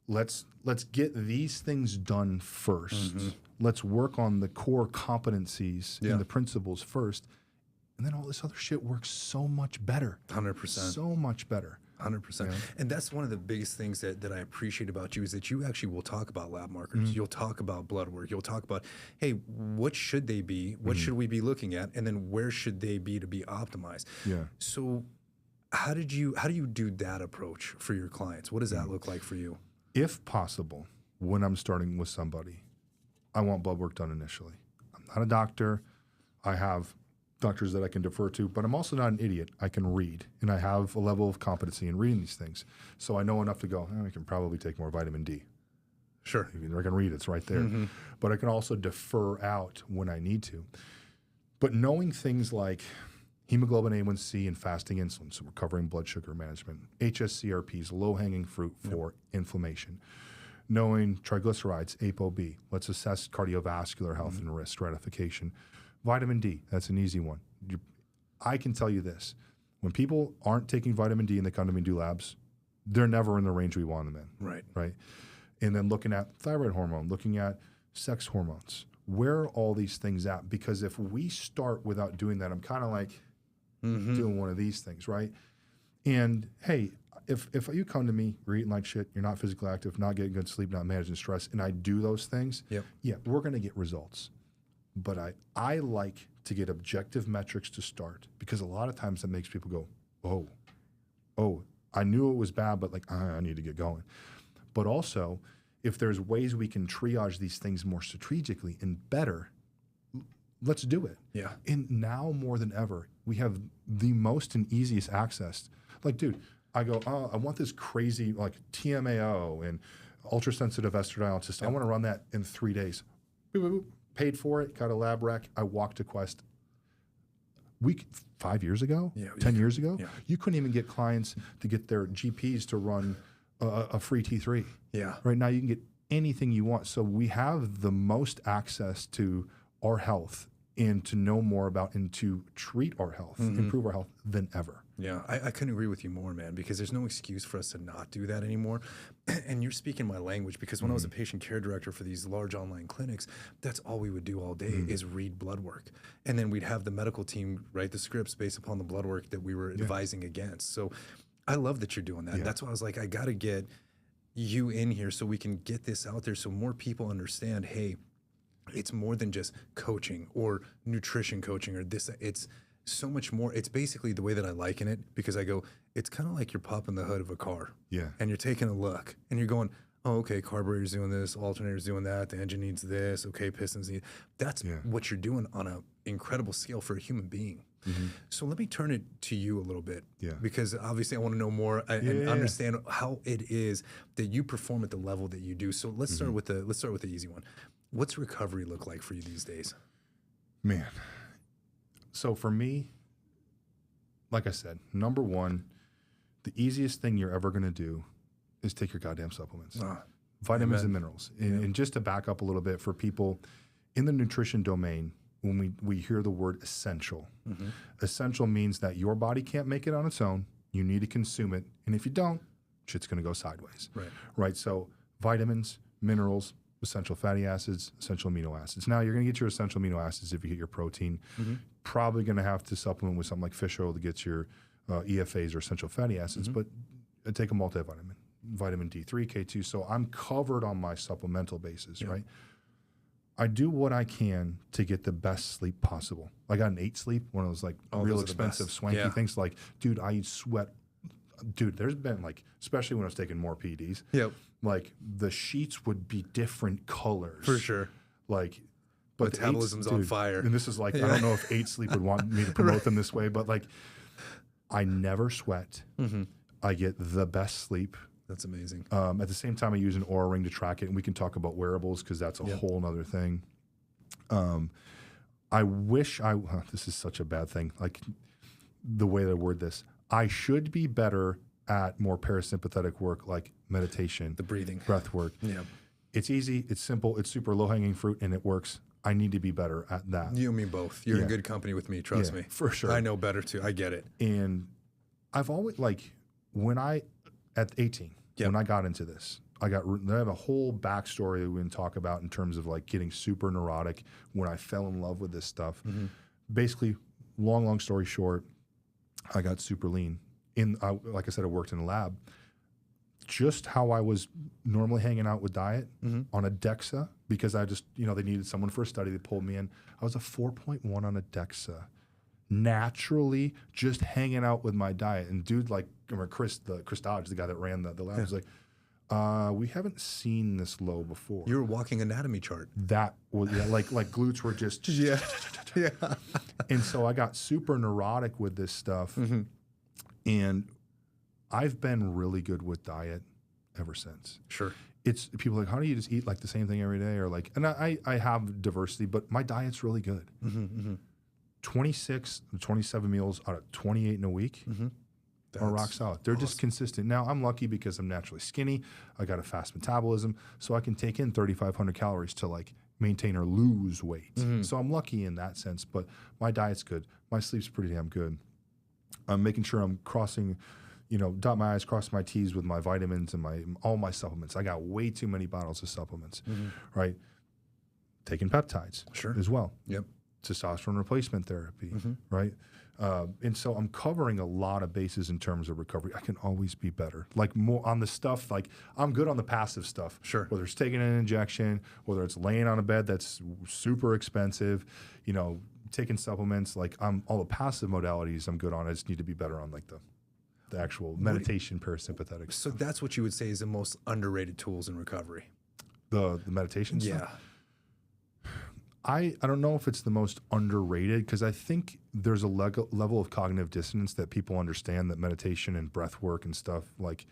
Let's get these things done first. Let's work on the core competencies and the principles first. And then all this other shit works so much better. 100%. So much better. 100%. Yeah. And that's one of the biggest things that I appreciate about you is that you actually will talk about lab markers. You'll talk about blood work. You'll talk about, hey, what should they be? What should we be looking at? And then where should they be to be optimized? Yeah. So how do you do that approach for your clients? What does that look like for you? If possible, when I'm starting with somebody, I want blood work done initially. I'm not a doctor. I have doctors that I can defer to, but I'm also not an idiot. I can read, and I have a level of competency in reading these things. So I know enough to go, I can probably take more vitamin D. Sure. I can read, it's right there. But I can also defer out when I need to. But knowing things like hemoglobin A1C and fasting insulin, so we're covering blood sugar management, HSCRPs, low-hanging fruit for inflammation. Knowing triglycerides, ApoB, let's assess cardiovascular health and risk stratification. Vitamin D, that's an easy one. I can tell you this. When people aren't taking vitamin D and they come to me and do labs, they're never in the range we want them in. Right. And then looking at thyroid hormone, looking at sex hormones. Where are all these things at? Because if we start without doing that, I'm kind of like doing one of these things, right? And hey, if you come to me, you're eating like shit, you're not physically active, not getting good sleep, not managing stress, and I do those things, we're going to get results. But I like to get objective metrics to start, because a lot of times that makes people go, oh, I knew it was bad, but like, I need to get going. But also, if there's ways we can triage these things more strategically and better, let's do it. Yeah. And now more than ever, we have the most and easiest access. Like, dude, I go, I want this crazy like TMAO and ultrasensitive estradiol system. I want to run that in 3 days. Boop, boop, boop. Paid for it, got a lab rec. I walked to Quest. 5 years ago, 10 years ago, you couldn't even get clients to get their GPs to run a free T3. Yeah. Right now you can get anything you want. So we have the most access to our health and to know more about and to treat our health, improve our health than ever. Yeah, I couldn't agree with you more, man, because there's no excuse for us to not do that anymore. And you're speaking my language, because when I was a patient care director for these large online clinics, that's all we would do all day is read blood work. And then we'd have the medical team write the scripts based upon the blood work that we were advising against. So I love that you're doing that. Yeah. That's why I was like, I got to get you in here so we can get this out there so more people understand, hey, it's more than just coaching or nutrition coaching or this. It's so much more. It's basically the way that I liken it, because I go, it's kind of like you're popping the hood of a car. Yeah. And you're taking a look and you're going, oh, okay, carburetor's doing this, alternator's doing that, the engine needs this, okay, pistons need. That's what you're doing on an incredible scale for a human being. So let me turn it to you a little bit, because obviously I want to know more and understand how it is that you perform at the level that you do. So let's start with the easy one. What's recovery look like for you these days? Man. So for me, like I said, number one, the easiest thing you're ever going to do is take your goddamn supplements, vitamins and minerals. And just to back up a little bit for people in the nutrition domain, when we hear the word essential, essential means that your body can't make it on its own. You need to consume it. And if you don't, shit's going to go sideways. Right. So vitamins, minerals, essential fatty acids, essential amino acids. Now, you're going to get your essential amino acids if you get your protein. Probably going to have to supplement with something like fish oil to get your EFAs or essential fatty acids, but take a multivitamin, vitamin D3, K2. So I'm covered on my supplemental basis, right? I do what I can to get the best sleep possible. I got an 8 sleep, one of those like real those are the expensive, best. swanky Yeah. things. Like, dude, I sweat. Dude, there's been like, especially when I was taking more PEDs, Yep. like the sheets would be different colors. For sure. Like, but Metabolism's on fire. And this is like, I don't know if 8 sleep would want me to promote them this way, but like, I never sweat. I get the best sleep. That's amazing. At the same time, I use an Oura ring to track it, and we can talk about wearables because that's a whole nother thing. I wish this is such a bad thing, like the way that I word this. I should be better at more parasympathetic work like meditation, The breathing. breath work. Yeah. It's easy, it's simple, it's super low-hanging fruit, and it works. I need to be better at that. You and me both. You're in good company with me. Trust me. For sure. I know better too. I get it. And I've always, like, at 18, when I got into this, I have a whole backstory that we can talk about in terms of like getting super neurotic when I fell in love with this stuff. Basically, long story short, I got super lean. Like I said, I worked in a lab. Just how I was normally hanging out with diet on a DEXA, because I just, they needed someone for a study. They pulled me in. I was a 4.1 on a DEXA. Naturally, just hanging out with my diet. And dude, like, Chris Dodge, the guy that ran the lab, was like, we haven't seen this low before. You were walking anatomy chart. That was like glutes were just Yeah. And so I got super neurotic with this stuff, and I've been really good with diet ever since. Sure. It's people are like, how do you just eat like the same thing every day, or like? And I have diversity, but my diet's really good. 26, 27 meals out of 28 in a week. Are rock solid. They're just consistent. Now, I'm lucky because I'm naturally skinny. I got a fast metabolism, so I can take in 3,500 calories to like maintain or lose weight. So I'm lucky in that sense, but my diet's good. My sleep's pretty damn good. I'm making sure I'm crossing, dot my I's, cross my T's with my vitamins and all my supplements. I got way too many bottles of supplements, right? Taking peptides as well. Yep. Testosterone replacement therapy, right? And so I'm covering a lot of bases in terms of recovery. I can always be better. Like more on the stuff, like I'm good on the passive stuff. Sure. Whether it's taking an injection, whether it's laying on a bed that's super expensive, taking supplements, like all the passive modalities I'm good on. I just need to be better on like the actual meditation parasympathetic. So that's what you would say is the most underrated tools in recovery. The meditation stuff? I don't know if it's the most underrated, because I think there's a level of cognitive dissonance that people understand that meditation and breath work and stuff like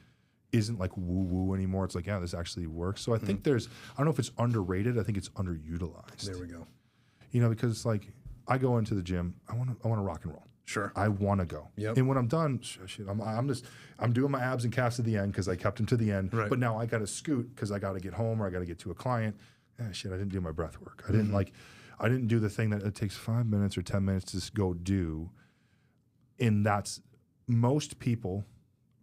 isn't like woo-woo anymore. It's like, yeah, this actually works. So I think I don't know if it's underrated. I think it's underutilized. There we go. Because it's like I go into the gym. I want to rock and roll. Sure. I want to go. Yep. And when I'm done, I'm doing my abs and calves at the end because I kept them to the end. Right. But now I got to scoot because I got to get home or I got to get to a client. I didn't do my breath work. I didn't do the thing that it takes 5 minutes or 10 minutes to just go do. And that's most people,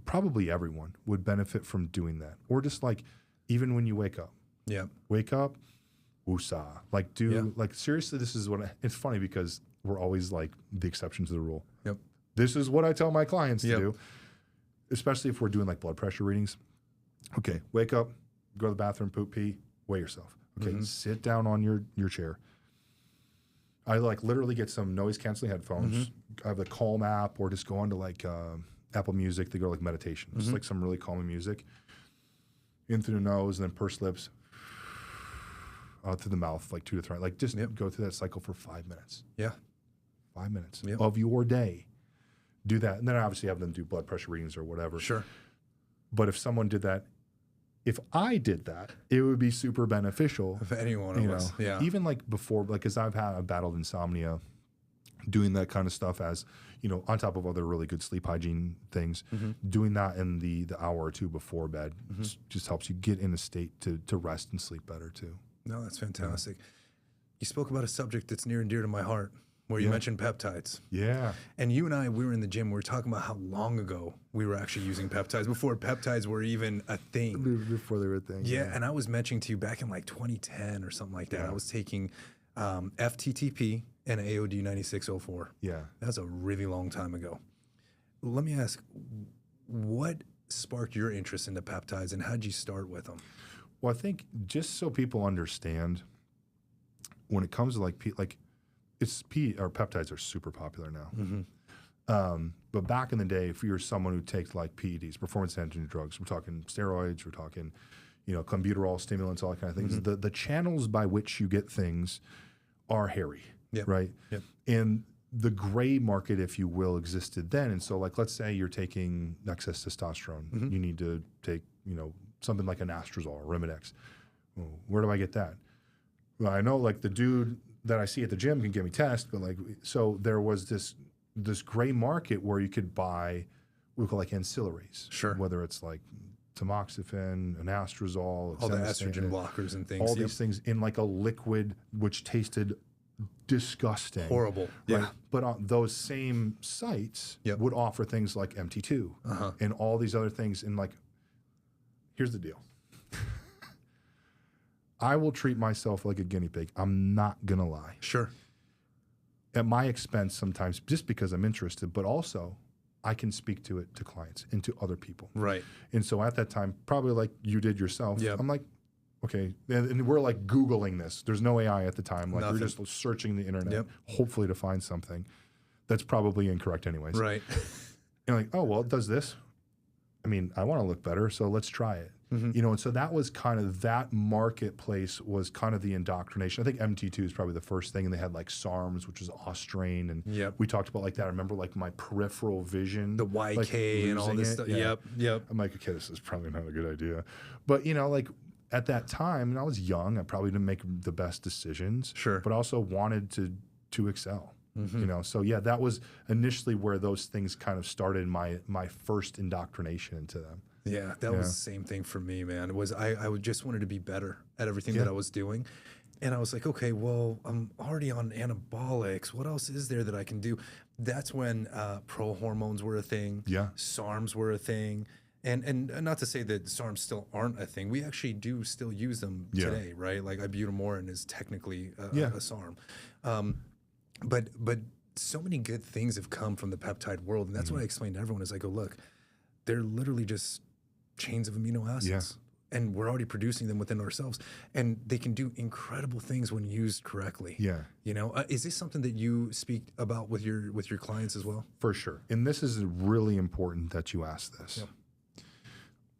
probably everyone, would benefit from doing that. Or just like, even when you wake up. Yeah. Wake up, woosah. Like like seriously, this is it's funny because we're always like the exception to the rule. Yep. This is what I tell my clients to do, especially if we're doing like blood pressure readings. Okay, wake up, go to the bathroom, poop, pee, weigh yourself. Okay, sit down on your chair. I like literally get some noise canceling headphones. I have the Calm app, or just go on to like Apple Music. They go like meditation. It's like some really calming music. In through the nose and then purse lips. Out through the mouth, like 2 to 3. Like just go through that cycle for 5 minutes. Yeah. 5 minutes of your day. Do that. And then I obviously have them do blood pressure readings or whatever. Sure. But if someone did that, if I did that, it would be super beneficial. If anyone of us. Yeah. Even like before, like, because I've battled insomnia, doing that kind of stuff as, on top of other really good sleep hygiene things, doing that in the hour or two before bed just helps you get in a state to rest and sleep better too. No, that's fantastic. You spoke about a subject that's near and dear to my heart, where you mentioned peptides. Yeah. And you and I, we were in the gym, we were talking about how long ago we were actually using peptides, before peptides were even a thing. Before they were a thing. Yeah, and I was mentioning to you back in like 2010 or something like that, I was taking FTTP and AOD 9604. Yeah. That's a really long time ago. Let me ask, what sparked your interest into peptides, and how'd you start with them? Well, I think just so people understand, when it comes to like or peptides are super popular now. But back in the day, if you're someone who takes like PEDs, performance enhancing drugs, we're talking steroids, we're talking, clenbuterol, stimulants, all that kind of things. The channels by which you get things are hairy, right? Yep. And the gray market, if you will, existed then. And so, like, let's say you're taking excess testosterone, you need to take, something like an anastrozole or Arimidex. Well, where do I get that? Well, I know like the dude that I see at the gym can give me tests, but like, so there was this gray market where you could buy what we call like ancillaries. Sure. Whether it's like tamoxifen, anastrozole, all the estrogen blockers and things. All these things in like a liquid, which tasted disgusting. Horrible. Right? Yeah. But on those same sites would offer things like MT2 and all these other things. And like, here's the deal. I will treat myself like a guinea pig. I'm not going to lie. Sure. At my expense sometimes, just because I'm interested, but also I can speak to it to clients and to other people. Right. And so at that time, probably like you did yourself, I'm like, okay. And we're like Googling this. There's no AI at the time. Like we're just searching the internet, hopefully to find something that's probably incorrect anyways. Right. And like, oh, well, it does this. I mean, I want to look better, so let's try it. And so that was kind of, that marketplace was kind of the indoctrination. I think MT2 is probably the first thing, and they had like SARMs, which was Austrain, and we talked about like that. I remember like my peripheral vision. The YK like, and all this stuff. Yeah. Yep. I'm like, okay, this is probably not a good idea. But, like at that time, and I was young, I probably didn't make the best decisions. Sure. But also wanted to excel. So that was initially where those things kind of started my first indoctrination into them. Yeah, that was the same thing for me, man. It was I just wanted to be better at everything that I was doing. And I was like, okay, well, I'm already on anabolics. What else is there that I can do? That's when pro hormones were a thing. Yeah. SARMs were a thing. And not to say that SARMs still aren't a thing. We actually do still use them today, right? Like ibutamorin is technically a SARM. But so many good things have come from the peptide world. And that's what I explain to everyone is I go, look, they're literally just chains of amino acids. And we're already producing them within ourselves. And they can do incredible things when used correctly. Yeah. Is this something that you speak about with your clients as well? For sure. And this is really important that you ask this.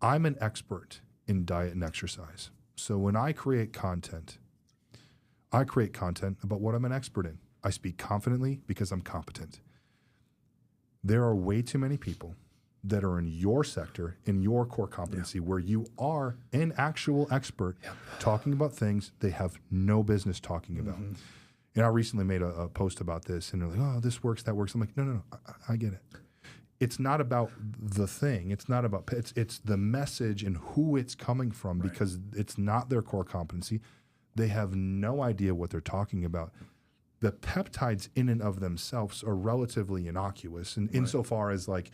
I'm an expert in diet and exercise. So when I create content about what I'm an expert in. I speak confidently because I'm competent. There are way too many people that are in your sector, in your core competency, where you are an actual expert talking about things they have no business talking about. And I recently made a post about this, and they're like, oh, this works, that works. I'm like, no, I get it. It's not about the thing. It's not about, it's the message and who it's coming from because it's not their core competency. They have no idea what they're talking about. The peptides in and of themselves are relatively innocuous and insofar as like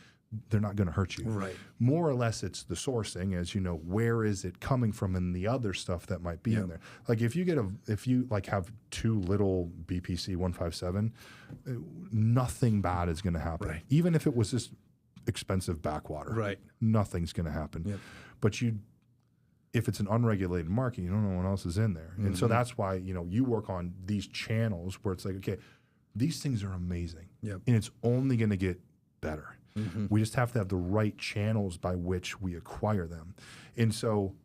they're not going to hurt you. Right. More or less it's the sourcing, as you know, where is it coming from and the other stuff that might be in there. Like if you have too little BPC 157, nothing bad is going to happen. Right. Even if it was just expensive backwater. Nothing's going to happen. But if it's an unregulated market, you don't know what else is in there. And so that's why, you work on these channels where it's like, okay, these things are amazing. And it's only going to get better. We just have to have the right channels by which we acquire them. And so,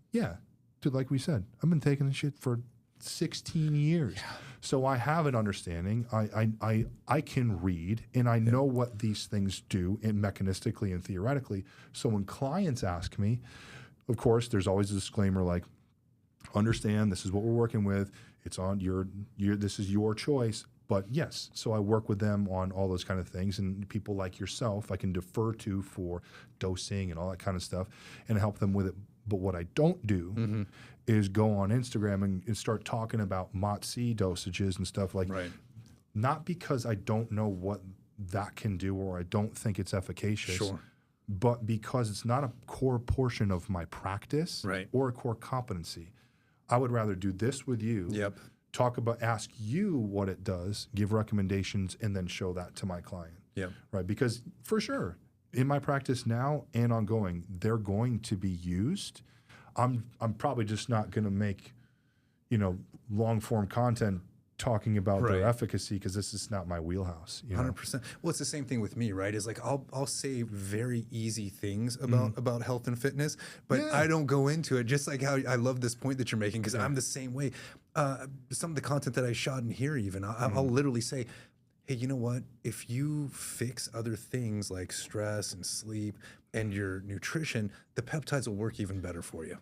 like we said, I've been taking this shit for 16 years. So I have an understanding. I can read and I know what these things do and mechanistically and theoretically. So when clients ask me, of course, there's always a disclaimer like, understand this is what we're working with. It's on this is your choice. But yes, so I work with them on all those kind of things, and people like yourself I can defer to for dosing and all that kind of stuff and help them with it. But what I don't do is go on Instagram and start talking about MOTS-C dosages and stuff like not because I don't know what that can do or I don't think it's efficacious, but because it's not a core portion of my practice or a core competency. I would rather do this with you. Ask you what it does, give recommendations, and then show that to my client. Right? Because for sure, in my practice now and ongoing, they're going to be used. I'm probably just not going to make, long form content talking about Right. their efficacy because this is not my wheelhouse. You know? 100%. Well, it's the same thing with me, right? Is like I'll say very easy things about health and fitness, but Yeah. I don't go into it. Just like how I love this point that you're making, because I'm the same way. Some of the content that I shot in here, even I'll literally say, hey, you know what? If you fix other things like stress and sleep and your nutrition, the peptides will work even better for you.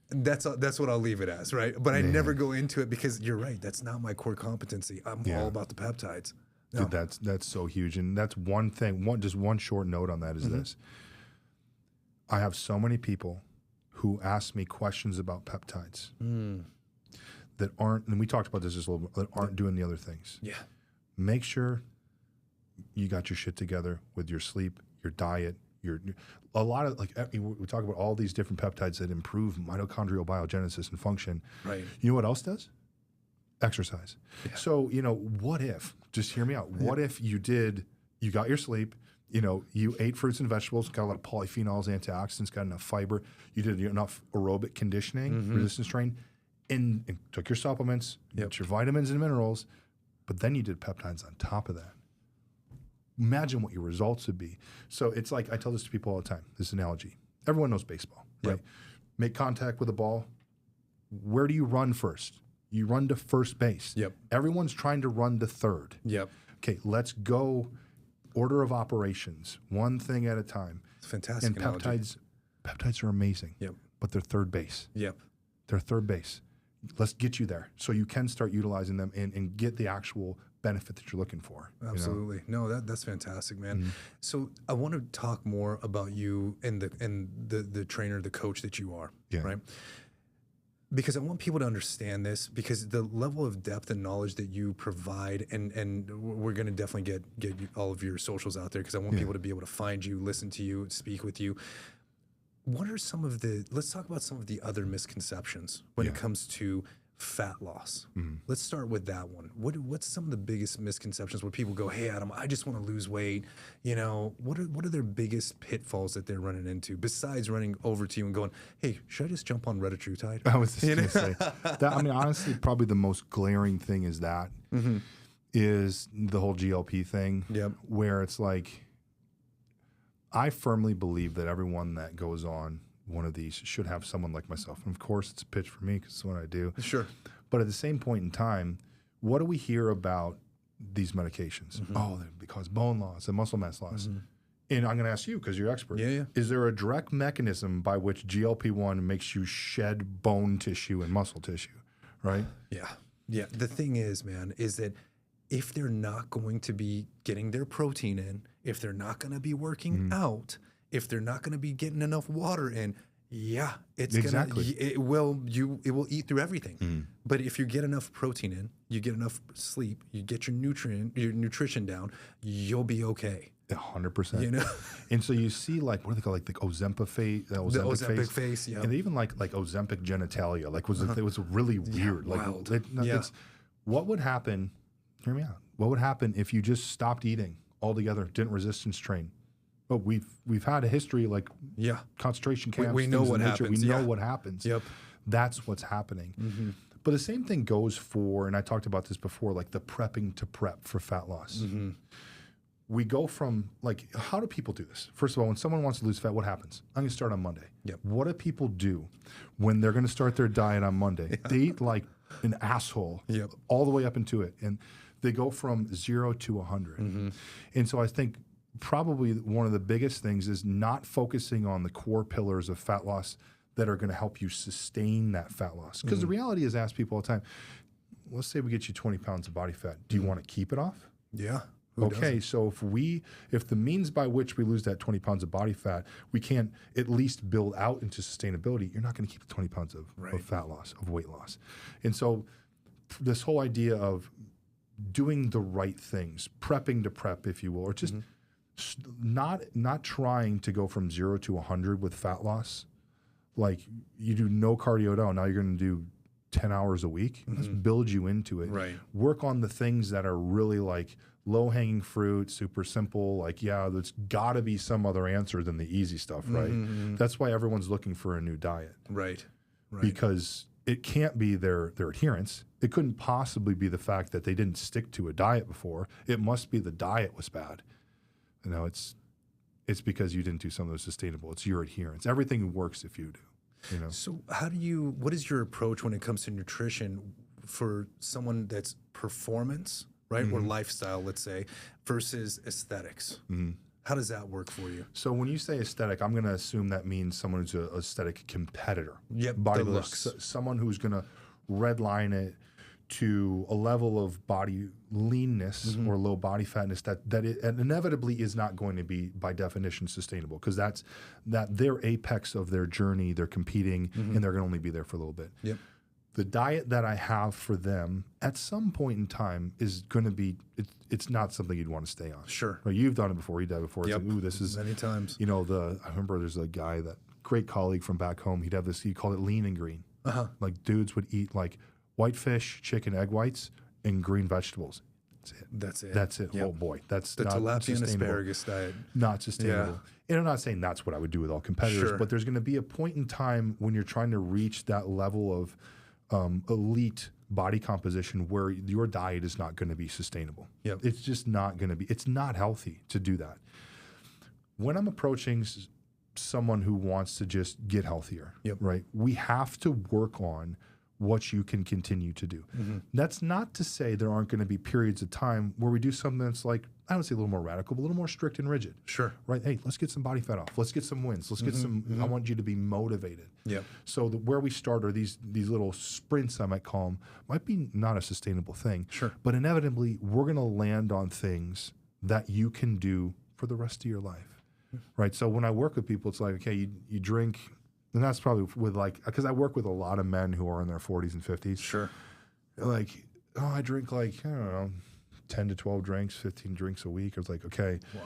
That's what I'll leave it as, right? But I never go into it because you're right. That's not my core competency. I'm all about the peptides. No. Dude, that's so huge. And that's one thing, just one short note on that is this. I have so many people who ask me questions about peptides that aren't, and we talked about this just a little bit, that aren't doing the other things. Yeah. Make sure you got your shit together with your sleep, your diet, a lot of we talk about all these different peptides that improve mitochondrial biogenesis and function. Right. You know what else does? Exercise. Yeah. So, what if, just hear me out. What if you got your sleep, you ate fruits and vegetables, got a lot of polyphenols, antioxidants, got enough fiber, you did enough aerobic conditioning, resistance training, and took your supplements, got your vitamins and minerals, but then you did peptides on top of that. Imagine what your results would be. So it's like, I tell this to people all the time, this analogy. Everyone knows baseball, right? Make contact with a ball. Where do you run first? You run to first base. Yep. Everyone's trying to run to third. Yep. Okay, let's go order of operations, one thing at a time. It's fantastic. And peptides are amazing. Yep. But they're third base. Yep. They're third base. Let's get you there so you can start utilizing them and get the actual benefit that you're looking for. Absolutely. No, that's fantastic, man. So I want to talk more about you and the trainer, the coach that you are, right? Because I want people to understand this, because the level of depth and knowledge that you provide, and we're going to definitely get all of your socials out there, because I want people to be able to find you, listen to you, speak with you. What are let's talk about some of the other misconceptions when it comes to fat loss. Let's start with that one. What's some of the biggest misconceptions where people go, hey, Adam, I just want to lose weight. What are their biggest pitfalls that they're running into, besides running over to you and going, hey, should I just jump on Retatrutide? I was just going to say that. I mean, honestly, probably the most glaring thing is that is the whole GLP thing, where it's like, I firmly believe that everyone that goes on one of these should have someone like myself. And of course, it's a pitch for me because it's what I do. Sure. But at the same point in time, what do we hear about these medications? Oh, they cause bone loss and muscle mass loss. And I'm going to ask you, because you're expert. Is there a direct mechanism by which GLP-1 makes you shed bone tissue and muscle tissue, right? Yeah. The thing is, man, is that if they're not going to be getting their protein in, if they're not going to be working out, if they're not going to be getting enough water in, it will eat through everything. But if you get enough protein in, you get enough sleep, you get your nutrition down, you'll be okay. 100%. And so you see, what do they call, like the Ozempic face? The Ozempic face, And even like Ozempic genitalia, it was really weird. Wild. What would happen? Hear me out. What would happen if you just stopped eating altogether, didn't resistance train? But we've had a history concentration camps. We know what happens. We know what happens. That's what's happening. But the same thing goes for, and I talked about this before, like the prepping to prep for fat loss. We go from how do people do this? First of all, when someone wants to lose fat, what happens? I'm going to start on Monday. What do people do when they're going to start their diet on Monday? They eat like an asshole all the way up into it. And they go from 0 to 100. And so I think probably one of the biggest things is not focusing on the core pillars of fat loss that are going to help you sustain that fat loss. Because the reality is, I ask people all the time, let's say we get you 20 pounds of body fat. Do you want to keep it off? Yeah. Okay, so if the means by which we lose that 20 pounds of body fat, we can't at least build out into sustainability, you're not going to keep the 20 pounds of fat loss, of weight loss. And so this whole idea of doing the right things, prepping to prep, if you will, or just not trying to go from 0 to 100 with fat loss. Like you do no cardio at all, now you're going to do 10 hours a week. Let's build you into it. Work on the things that are really like low-hanging fruit, super simple. There's got to be some other answer than the easy stuff, right? That's why everyone's looking for a new diet. Right. Because it can't be their adherence. It couldn't possibly be the fact that they didn't stick to a diet before. It must be the diet was bad. You know, it's because you didn't do something that was sustainable. It's your adherence. Everything works if you do. You know. So what is your approach when it comes to nutrition for someone that's performance, right, or lifestyle, let's say, versus aesthetics? How does that work for you? So when you say aesthetic, I'm going to assume that means someone who's an aesthetic competitor. Yep, Bodybuilder, the looks. Someone who's going to redline it to a level of body leanness or low body fatness that it inevitably is not going to be by definition sustainable, because that's their apex of their journey. They're competing and they're going to only be there for a little bit. Yep. The diet that I have for them at some point in time is going to be, it's not something you'd want to stay on. Sure. Right? You've done it before. You've done it before. It's Yep. like, ooh, this is Many times. You know, I remember there's a guy, that great colleague from back home. He'd have this, he called it lean and green. Like dudes would eat like white fish, chicken, egg whites, and green vegetables. That's it. Yep. Oh boy, that's The not tilapia and sustainable. asparagus diet. Not sustainable. And I'm not saying that's what I would do with all competitors, Sure. but there's going to be a point in time when you're trying to reach that level of elite body composition where your diet is not going to be sustainable. Yep. It's just not going to be. It's not healthy to do that. When I'm approaching someone who wants to just get healthier, Yep. right? We have to work on what you can continue to do. That's not to say there aren't going to be periods of time where we do something that's like, I don't say a little more radical, but a little more strict and rigid. Sure. Right? Hey, let's get some body fat off. Let's get some wins. Let's get some, I want you to be motivated. Yep. So where we start, or these little sprints, I might call them, might be not a sustainable thing. Sure. But inevitably, we're going to land on things that you can do for the rest of your life. Right? So when I work with people, it's like, okay, you drink, and that's probably with like, because I work with a lot of men who are in their 40s and 50s. Sure. Like, oh, I drink like, I don't know, 10 to 12 drinks, 15 drinks a week. I was like, okay, Wow.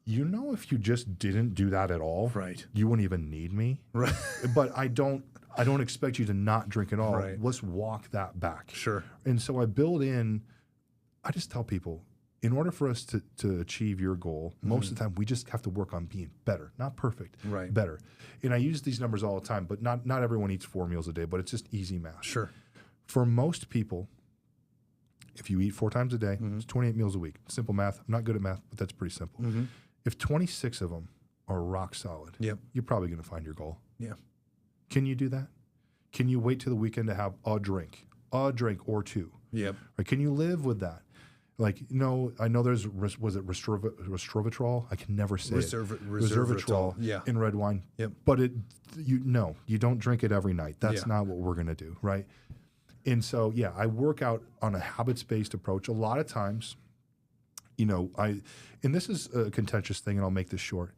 you know, if you just didn't do that at all, Right. you wouldn't even need me. Right. But I don't expect you to not drink at all. Right. Let's walk that back. Sure. And so I just tell people, in order for us to achieve your goal, most of the time we just have to work on being better, not perfect, Right. better. And I use these numbers all the time, but not everyone eats 4 meals a day, but it's just easy math. Sure. For most people, if you eat 4 times a day, it's 28 meals a week. Simple math. I'm not good at math, but that's pretty simple. If 26 of them are rock solid, Yep. you're probably going to find your goal. Yeah. Can you do that? Can you wait till the weekend to have a drink or 2? Yep. Or can you live with that? Like, you know, I know there's, was it resveratrol? I can never say it. Resveratrol. Yeah. In red wine. Yep. But you don't drink it every night. That's Yeah. not what we're going to do, right? And so, yeah, I work out on a habits-based approach. A lot of times, you know, and this is a contentious thing, and I'll make this short.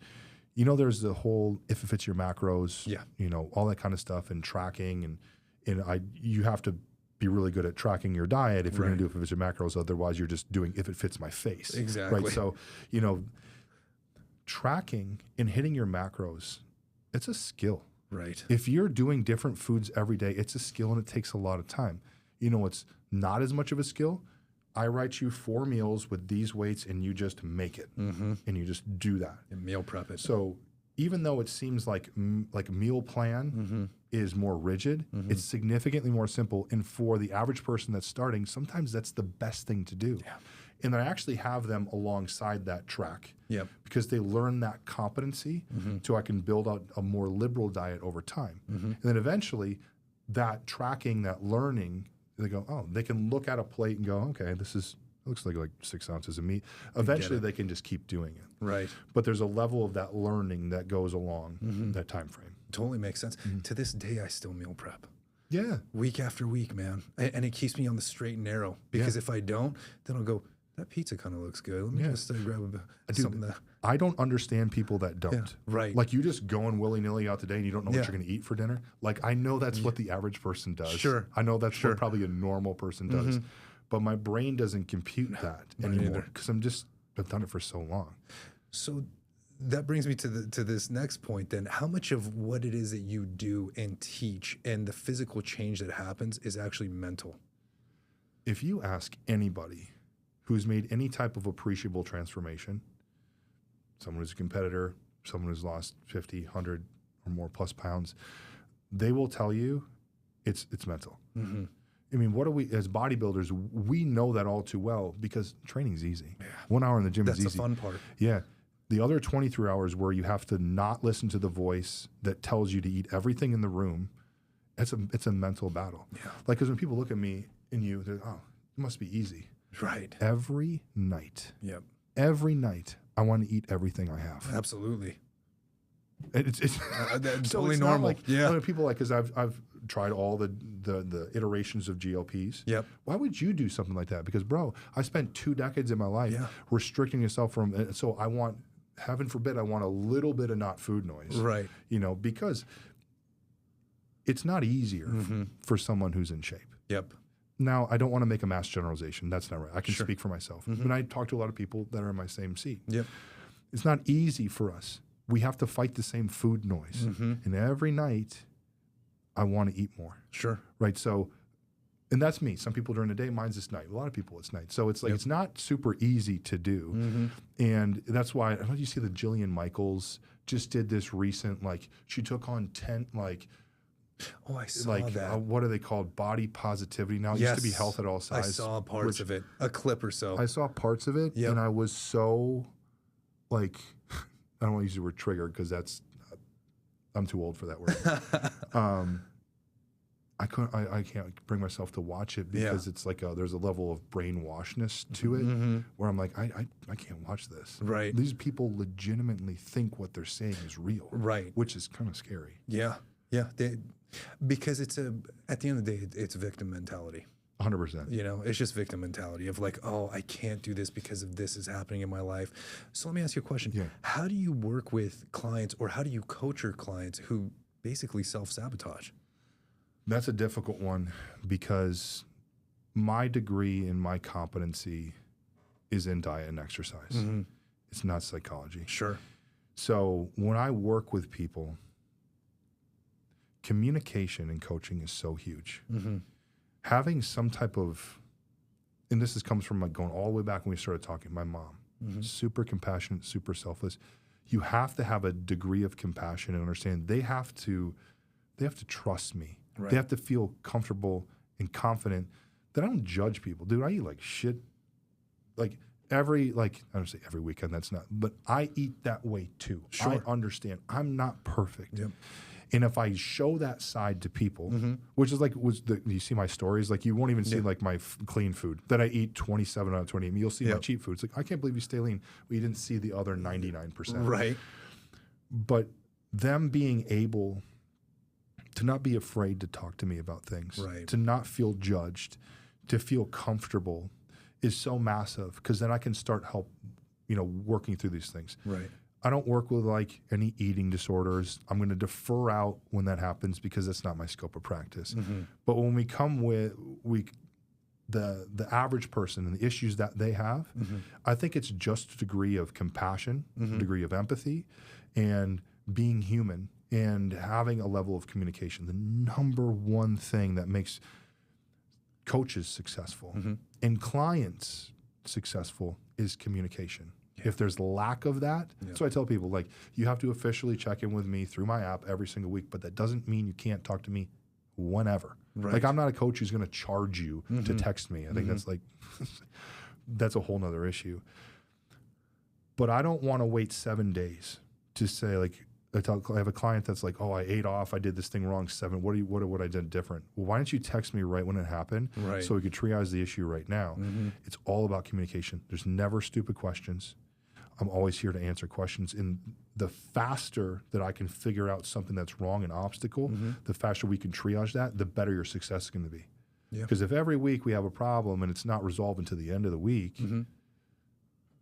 You know, there's the whole, if it fits your macros, Yeah. you know, all that kind of stuff, and tracking, and you have to be really good at tracking your diet if you're going to do if it fits your macros. Otherwise, you're just doing if it fits my face. Exactly. Right. So, you know, tracking and hitting your macros, it's a skill. Right. If you're doing different foods every day, it's a skill and it takes a lot of time. You know, it's not as much of a skill. I write you 4 meals with these weights and you just make it and you just do that. And meal prep it. So even though it seems like a meal plan is more rigid, it's significantly more simple. And for the average person that's starting, sometimes that's the best thing to do. Yeah. And I actually have them alongside that track Yep. because they learn that competency so I can build out a more liberal diet over time. And then eventually that tracking, that learning, they go, oh, they can look at a plate and go, okay, looks like 6 ounces of meat. Eventually they can just keep doing it. Right. But there's a level of that learning that goes along that time frame. Totally makes sense. To this day, I still meal prep. Yeah. Week after week, man. And it keeps me on the straight and narrow because if I don't, then I'll go, that pizza kind of looks good. Let me just grab something that. I don't understand people that don't. Yeah, right. Like you just going willy-nilly out today and you don't know what Yeah. you're going to eat for dinner. Like I know that's what the average person does. Sure. I know that's what probably a normal person does. But my brain doesn't compute that anymore either. because I've done it for so long. So that brings me to this next point then. How much of what it is that you do and teach and the physical change that happens is actually mental? If you ask anybody who's made any type of appreciable transformation, someone who's a competitor, someone who's lost 50, 100 or more plus pounds, they will tell you it's mental. I mean, what are we as bodybuilders? We know that all too well because training's easy. Yeah. 1 hour in the gym is easy. That's the fun part. Yeah. The other 23 hours where you have to not listen to the voice that tells you to eat everything in the room, it's a mental battle. Yeah. Like, because when people look at me and you, they're, oh, it must be easy. Right. Every night. Yep. Every night, I want to eat everything I have. Absolutely. It's that's so totally it's normal. Like, yeah. I mean, people like, because I've tried all the iterations of GLPs. Yep. Why would you do something like that? Because, bro, I spent 2 decades in my life restricting yourself from. So I want, heaven forbid, I want a little bit of not food noise. Right. You know, because it's not easier for someone who's in shape. Yep. Now, I don't want to make a mass generalization. That's not right. I can Sure. speak for myself. And I talk to a lot of people that are in my same seat. Yep. It's not easy for us. We have to fight the same food noise. And every night, I want to eat more. Sure. Right? So, and that's me. Some people during the day, mine's this night. A lot of people, it's night. So it's like, it's not super easy to do. And that's why, I don't know if you see the Jillian Michaels just did this recent, like, she took on 10, like, oh, I saw that. What are they called? Body positivity now. It used to be health at all sizes. I saw parts of it, a clip or so. I saw parts of it, and I was so, like, I don't want to use the word triggered because that's, I'm too old for that word. I can't bring myself to watch it because it's like there's a level of brainwashness to it where I'm like, I can't watch this. Right. These people legitimately think what they're saying is real. Right. Which is kind of scary. Yeah. Yeah. Because at the end of the day, it's victim mentality. 100%. You know, it's just victim mentality of like, oh, I can't do this because of this is happening in my life. So let me ask you a question. Yeah. How do you work with clients, or how do you coach your clients who basically self-sabotage? That's a difficult one because my degree and my competency is in diet and exercise. It's not psychology. Sure. So when I work with people, communication and coaching is so huge. Having some type of, and this comes from like going all the way back when we started talking, my mom, super compassionate, super selfless. You have to have a degree of compassion and understand they have to trust me. Right. They have to feel comfortable and confident that I don't judge people. Dude, I eat like shit. Like I don't say every weekend, that's not, but I eat that way too. Sure. I understand. I'm not perfect. Yep. And if I show that side to people, which is like, you see my stories, like you won't even see like my clean food that I eat 27 out of 28. You'll see my cheap food. It's like, I can't believe you stay lean. Well, you didn't see the other 99%. Right. But them being able to not be afraid to talk to me about things, to not feel judged, to feel comfortable is so massive because then I can start working through these things. Right. I don't work with like any eating disorders. I'm going to defer out when that happens because that's not my scope of practice. But when we come with the average person and the issues that they have, I think it's just a degree of compassion, a degree of empathy, and being human and having a level of communication. The number one thing that makes coaches successful and clients successful is communication. If there's lack of that, so I tell people, like, you have to officially check in with me through my app every single week, but that doesn't mean you can't talk to me whenever. Right. Like, I'm not a coach who's going to charge you to text me. I think that's like, that's a whole nother issue. But I don't want to wait 7 days to say, like, I have a client that's like, oh, I ate off, I did this thing wrong, what I did different? Well, why didn't you text me right when it happened so we could triage the issue right now? It's all about communication. There's never stupid questions. I'm always here to answer questions. And the faster that I can figure out something that's wrong, an obstacle, the faster we can triage that, the better your success is going to be. Because if every week we have a problem and it's not resolved until the end of the week,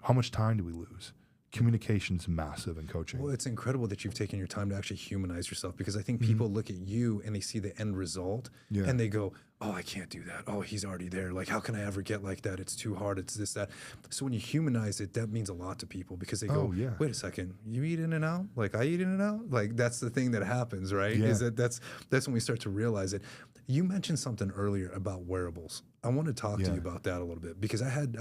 how much time do we lose? Communication's massive in coaching. Well, it's incredible that you've taken your time to actually humanize yourself, because I think people look at you and they see the end result and they go, oh, I can't do that. Oh, he's already there. Like, how can I ever get like that? It's too hard. It's this, that. So when you humanize it, that means a lot to people, because they go, wait a second, you eat In-N-Out? Like I eat In-N-Out? Like that's the thing that happens, right? Is that's when we start to realize it. You mentioned something earlier about wearables. I want to talk to you about that a little bit, because I had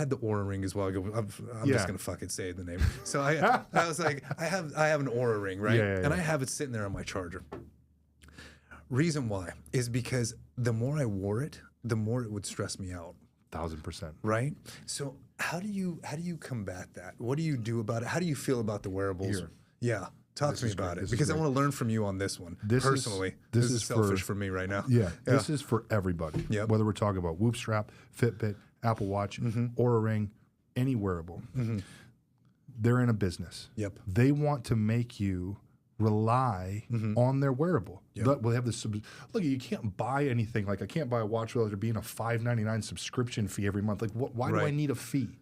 the Aura Ring as well. I'm just gonna fucking say the name. So I was like, I have an Aura Ring, right? And I have it sitting there on my charger. Reason why is because the more I wore it, the more it would stress me out. 1,000%. Right. So how do you combat that? What do you do about it? How do you feel about the wearables? Here. Yeah. Talk to me about it, because I want to learn from you on this one. Personally, this is selfish for me right now. Yeah, this is for everybody. Yep. Whether we're talking about Whoop Strap, Fitbit, Apple Watch, Oura Ring, any wearable. They're in a business. Yep. They want to make you rely on their wearable. Yep. They have this. Look, you can't buy anything. Like I can't buy a watch without there being a $5.99 subscription fee every month. Like, why do I need a fee?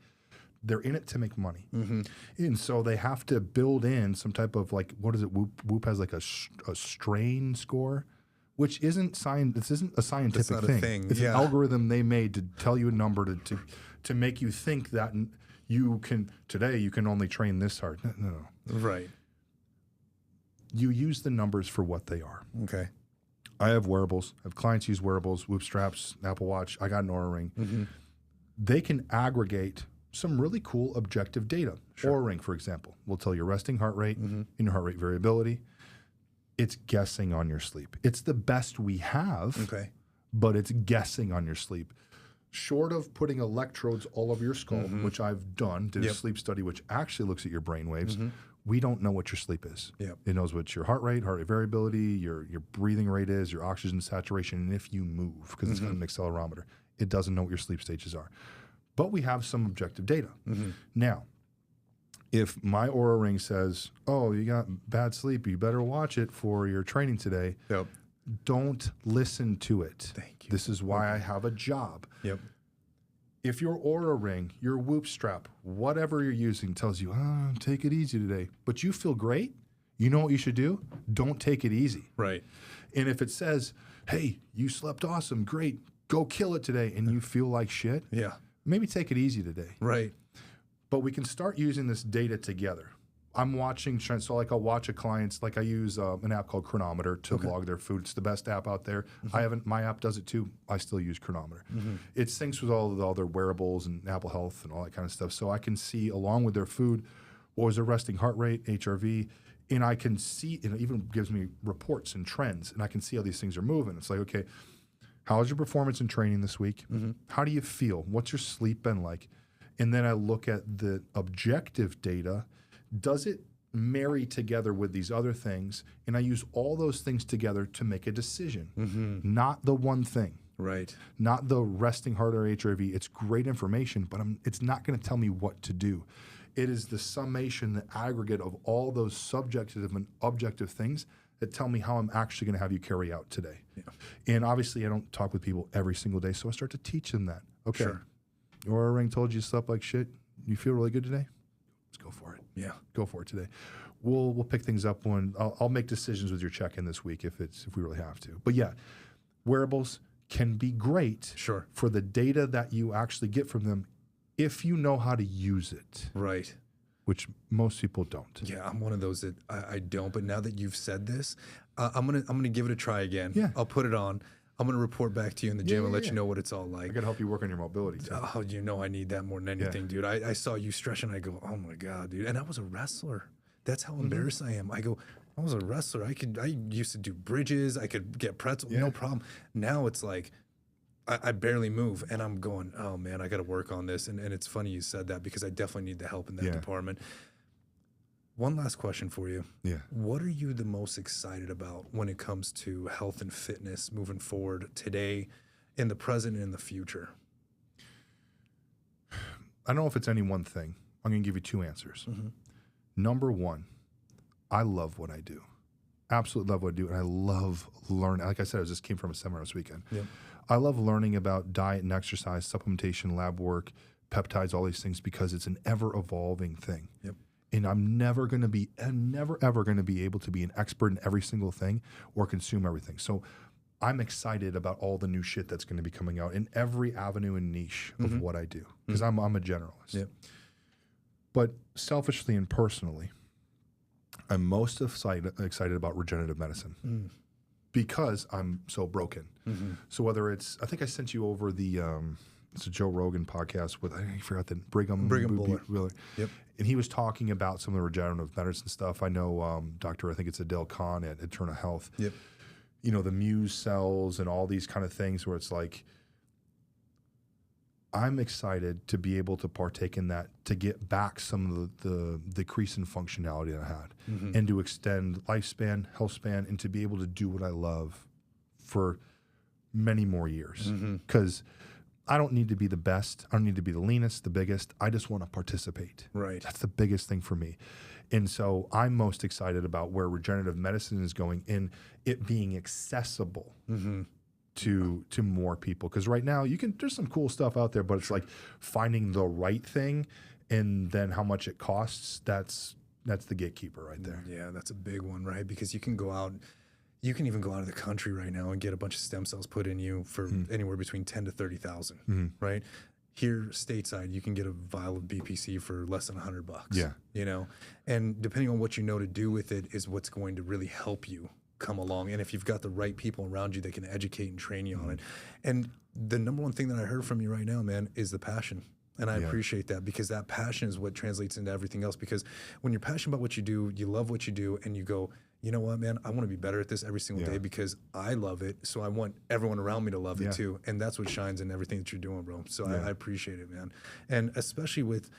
They're in it to make money, and so they have to build in some type of like, what is it? Whoop has like a strain score, which isn't This isn't a scientific thing. It's an algorithm they made to tell you a number to make you think that you can only train this hard. No. Right. You use the numbers for what they are. Okay. I have wearables. I have clients use wearables, Whoop straps, Apple Watch. I got an Oura Ring. They can aggregate some really cool objective data. Oura Ring, for example, will tell your resting heart rate and your heart rate variability. It's guessing on your sleep. It's the best we have, but it's guessing on your sleep. Short of putting electrodes all over your skull, which I've done, did a sleep study which actually looks at your brain waves, we don't know what your sleep is. It knows what your heart rate variability, your breathing rate is, your oxygen saturation, and if you move, because it's got an accelerometer. It doesn't know what your sleep stages are. But we have some objective data. Now, if my Oura Ring says, oh, you got bad sleep, you better watch it for your training today, don't listen to it. Thank you. This is why I have a job. If your Oura Ring, your Whoop strap, whatever you're using tells you, take it easy today, but you feel great, you know what you should do? Don't take it easy. Right. And if it says, hey, you slept awesome, great, go kill it today, and you feel like shit, maybe take it easy today. Right. But we can start using this data together. I'm watching, so like I'll watch a client's, like I use an app called Chronometer to log their food. It's the best app out there. My app does it too. I still use Chronometer. It syncs with all their wearables and Apple Health and all that kind of stuff. So I can see along with their food, what was their resting heart rate, HRV, and I can see, and it even gives me reports and trends, and I can see how these things are moving. It's like, okay, how's your performance in training this week? How do you feel? What's your sleep been like? And then I look at the objective data. Does it marry together with these other things? And I use all those things together to make a decision, not the one thing. Right. Not the resting heart or HRV. It's great information, but it's not going to tell me what to do. It is the summation, the aggregate of all those subjective and objective things that tell me how I'm actually going to have you carry out today. And obviously, I don't talk with people every single day, so I start to teach them that. Okay, Oura Ring told you slept like shit. You feel really good today? Let's go for it. Go for it today. We'll pick things up when I'll make decisions with your check-in this week if we really have to. But yeah, wearables can be great for the data that you actually get from them if you know how to use it. Right. Which most people don't. Yeah, I'm one of those that I don't. But now that you've said this, I'm gonna give it a try again. I'll put it on. I'm gonna report back to you in the gym and let you know what it's all like. I can help you work on your mobility too. Oh, you know I need that more than anything, dude. I saw you stretching. I go, oh my god, dude. And I was a wrestler. That's how embarrassed I am. I go, I was a wrestler. I used to do bridges. I could get pretzel, no problem. Now it's like I barely move, and I'm going, oh man, I got to work on this. And it's funny you said that, because I definitely need the help in that department. One last question for you. What are you the most excited about when it comes to health and fitness moving forward today, in the present, and in the future? I don't know if it's any one thing. I'm going to give you two answers. Number one, I love what I do. Absolutely love what I do, and I love learning. Like I said, I just came from a seminar this weekend. I love learning about diet and exercise, supplementation, lab work, peptides, all these things, because it's an ever-evolving thing. And I'm never ever going to be able to be an expert in every single thing or consume everything. So I'm excited about all the new shit that's going to be coming out in every avenue and niche of what I do, because I'm a generalist. But selfishly and personally, I'm most excited about regenerative medicine because I'm so broken. So whether it's, I think I sent you over it's a Joe Rogan podcast with, I forgot the Brigham Buller. And he was talking about some of the regenerative medicine stuff. I know Dr. I think it's Adele Khan at Eternal Health. you know, the Muse cells and all these kind of things where it's like, I'm excited to be able to partake in that, to get back some of the decrease in functionality that I had, and to extend lifespan, health span, and to be able to do what I love for many more years. Because I don't need to be the best. I don't need to be the leanest, the biggest. I just want to participate. Right. That's the biggest thing for me. And so I'm most excited about where regenerative medicine is going and it being accessible to more people. Because right now there's some cool stuff out there, but it's like finding the right thing and then how much it costs. That's the gatekeeper right there. Yeah, that's a big one, right? Because you can even go out of the country right now and get a bunch of stem cells put in you for anywhere between 10 to 30,000, right? Here, stateside, you can get a vial of BPC for less than $100. Yeah. You know, and depending on what you know to do with it is what's going to really help you come along. And if you've got the right people around you that can educate and train you on it. And the number one thing that I heard from you right now, man, is the passion. And I appreciate that, because that passion is what translates into everything else. Because when you're passionate about what you do, you love what you do, and you go, you know what, man, I want to be better at this every single day because I love it. So I want everyone around me to love it too. And that's what shines in everything that you're doing, bro. So I appreciate it, man. And especially with,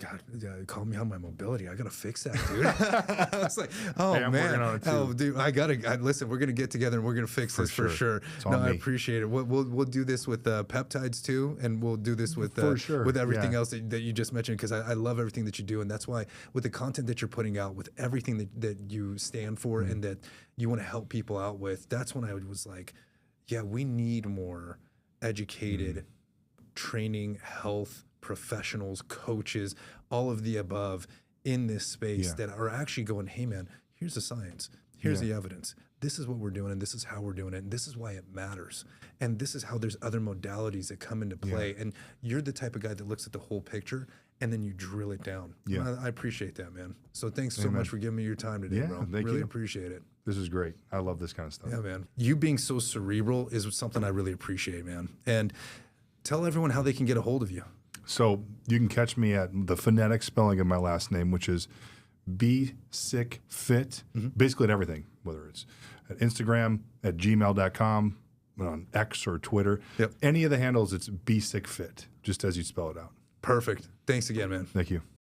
God, call me on my mobility. I got to fix that, dude. I was like, oh, hey, I'm man. working on it too. Oh, dude, listen, we're going to get together and we're going to fix this for sure. No, I appreciate it. We'll do this with peptides too. And we'll do this with with everything else that you just mentioned, because I love everything that you do. And that's why with the content that you're putting out, with everything that you stand for and that you want to help people out with, that's when I was like, yeah, we need more educated training, health professionals, coaches, all of the above in this space that are actually going, hey man, here's the science, here's the evidence, this is what we're doing, and this is how we're doing it, and this is why it matters, and this is how there's other modalities that come into play, and you're the type of guy that looks at the whole picture and then you drill it down. I appreciate that, man. So thanks so much for giving me your time today, bro. Really appreciate it. This is great. I love this kind of stuff. Yeah, man. You being so cerebral is something I really appreciate, man. And tell everyone how they can get a hold of you. So you can catch me at the phonetic spelling of my last name, which is Bisek Fit, basically at everything, whether it's at Instagram, at gmail.com, on X or Twitter. Any of the handles, it's Bisek Fit, just as you spell it out. Perfect. Thanks again, man. Thank you.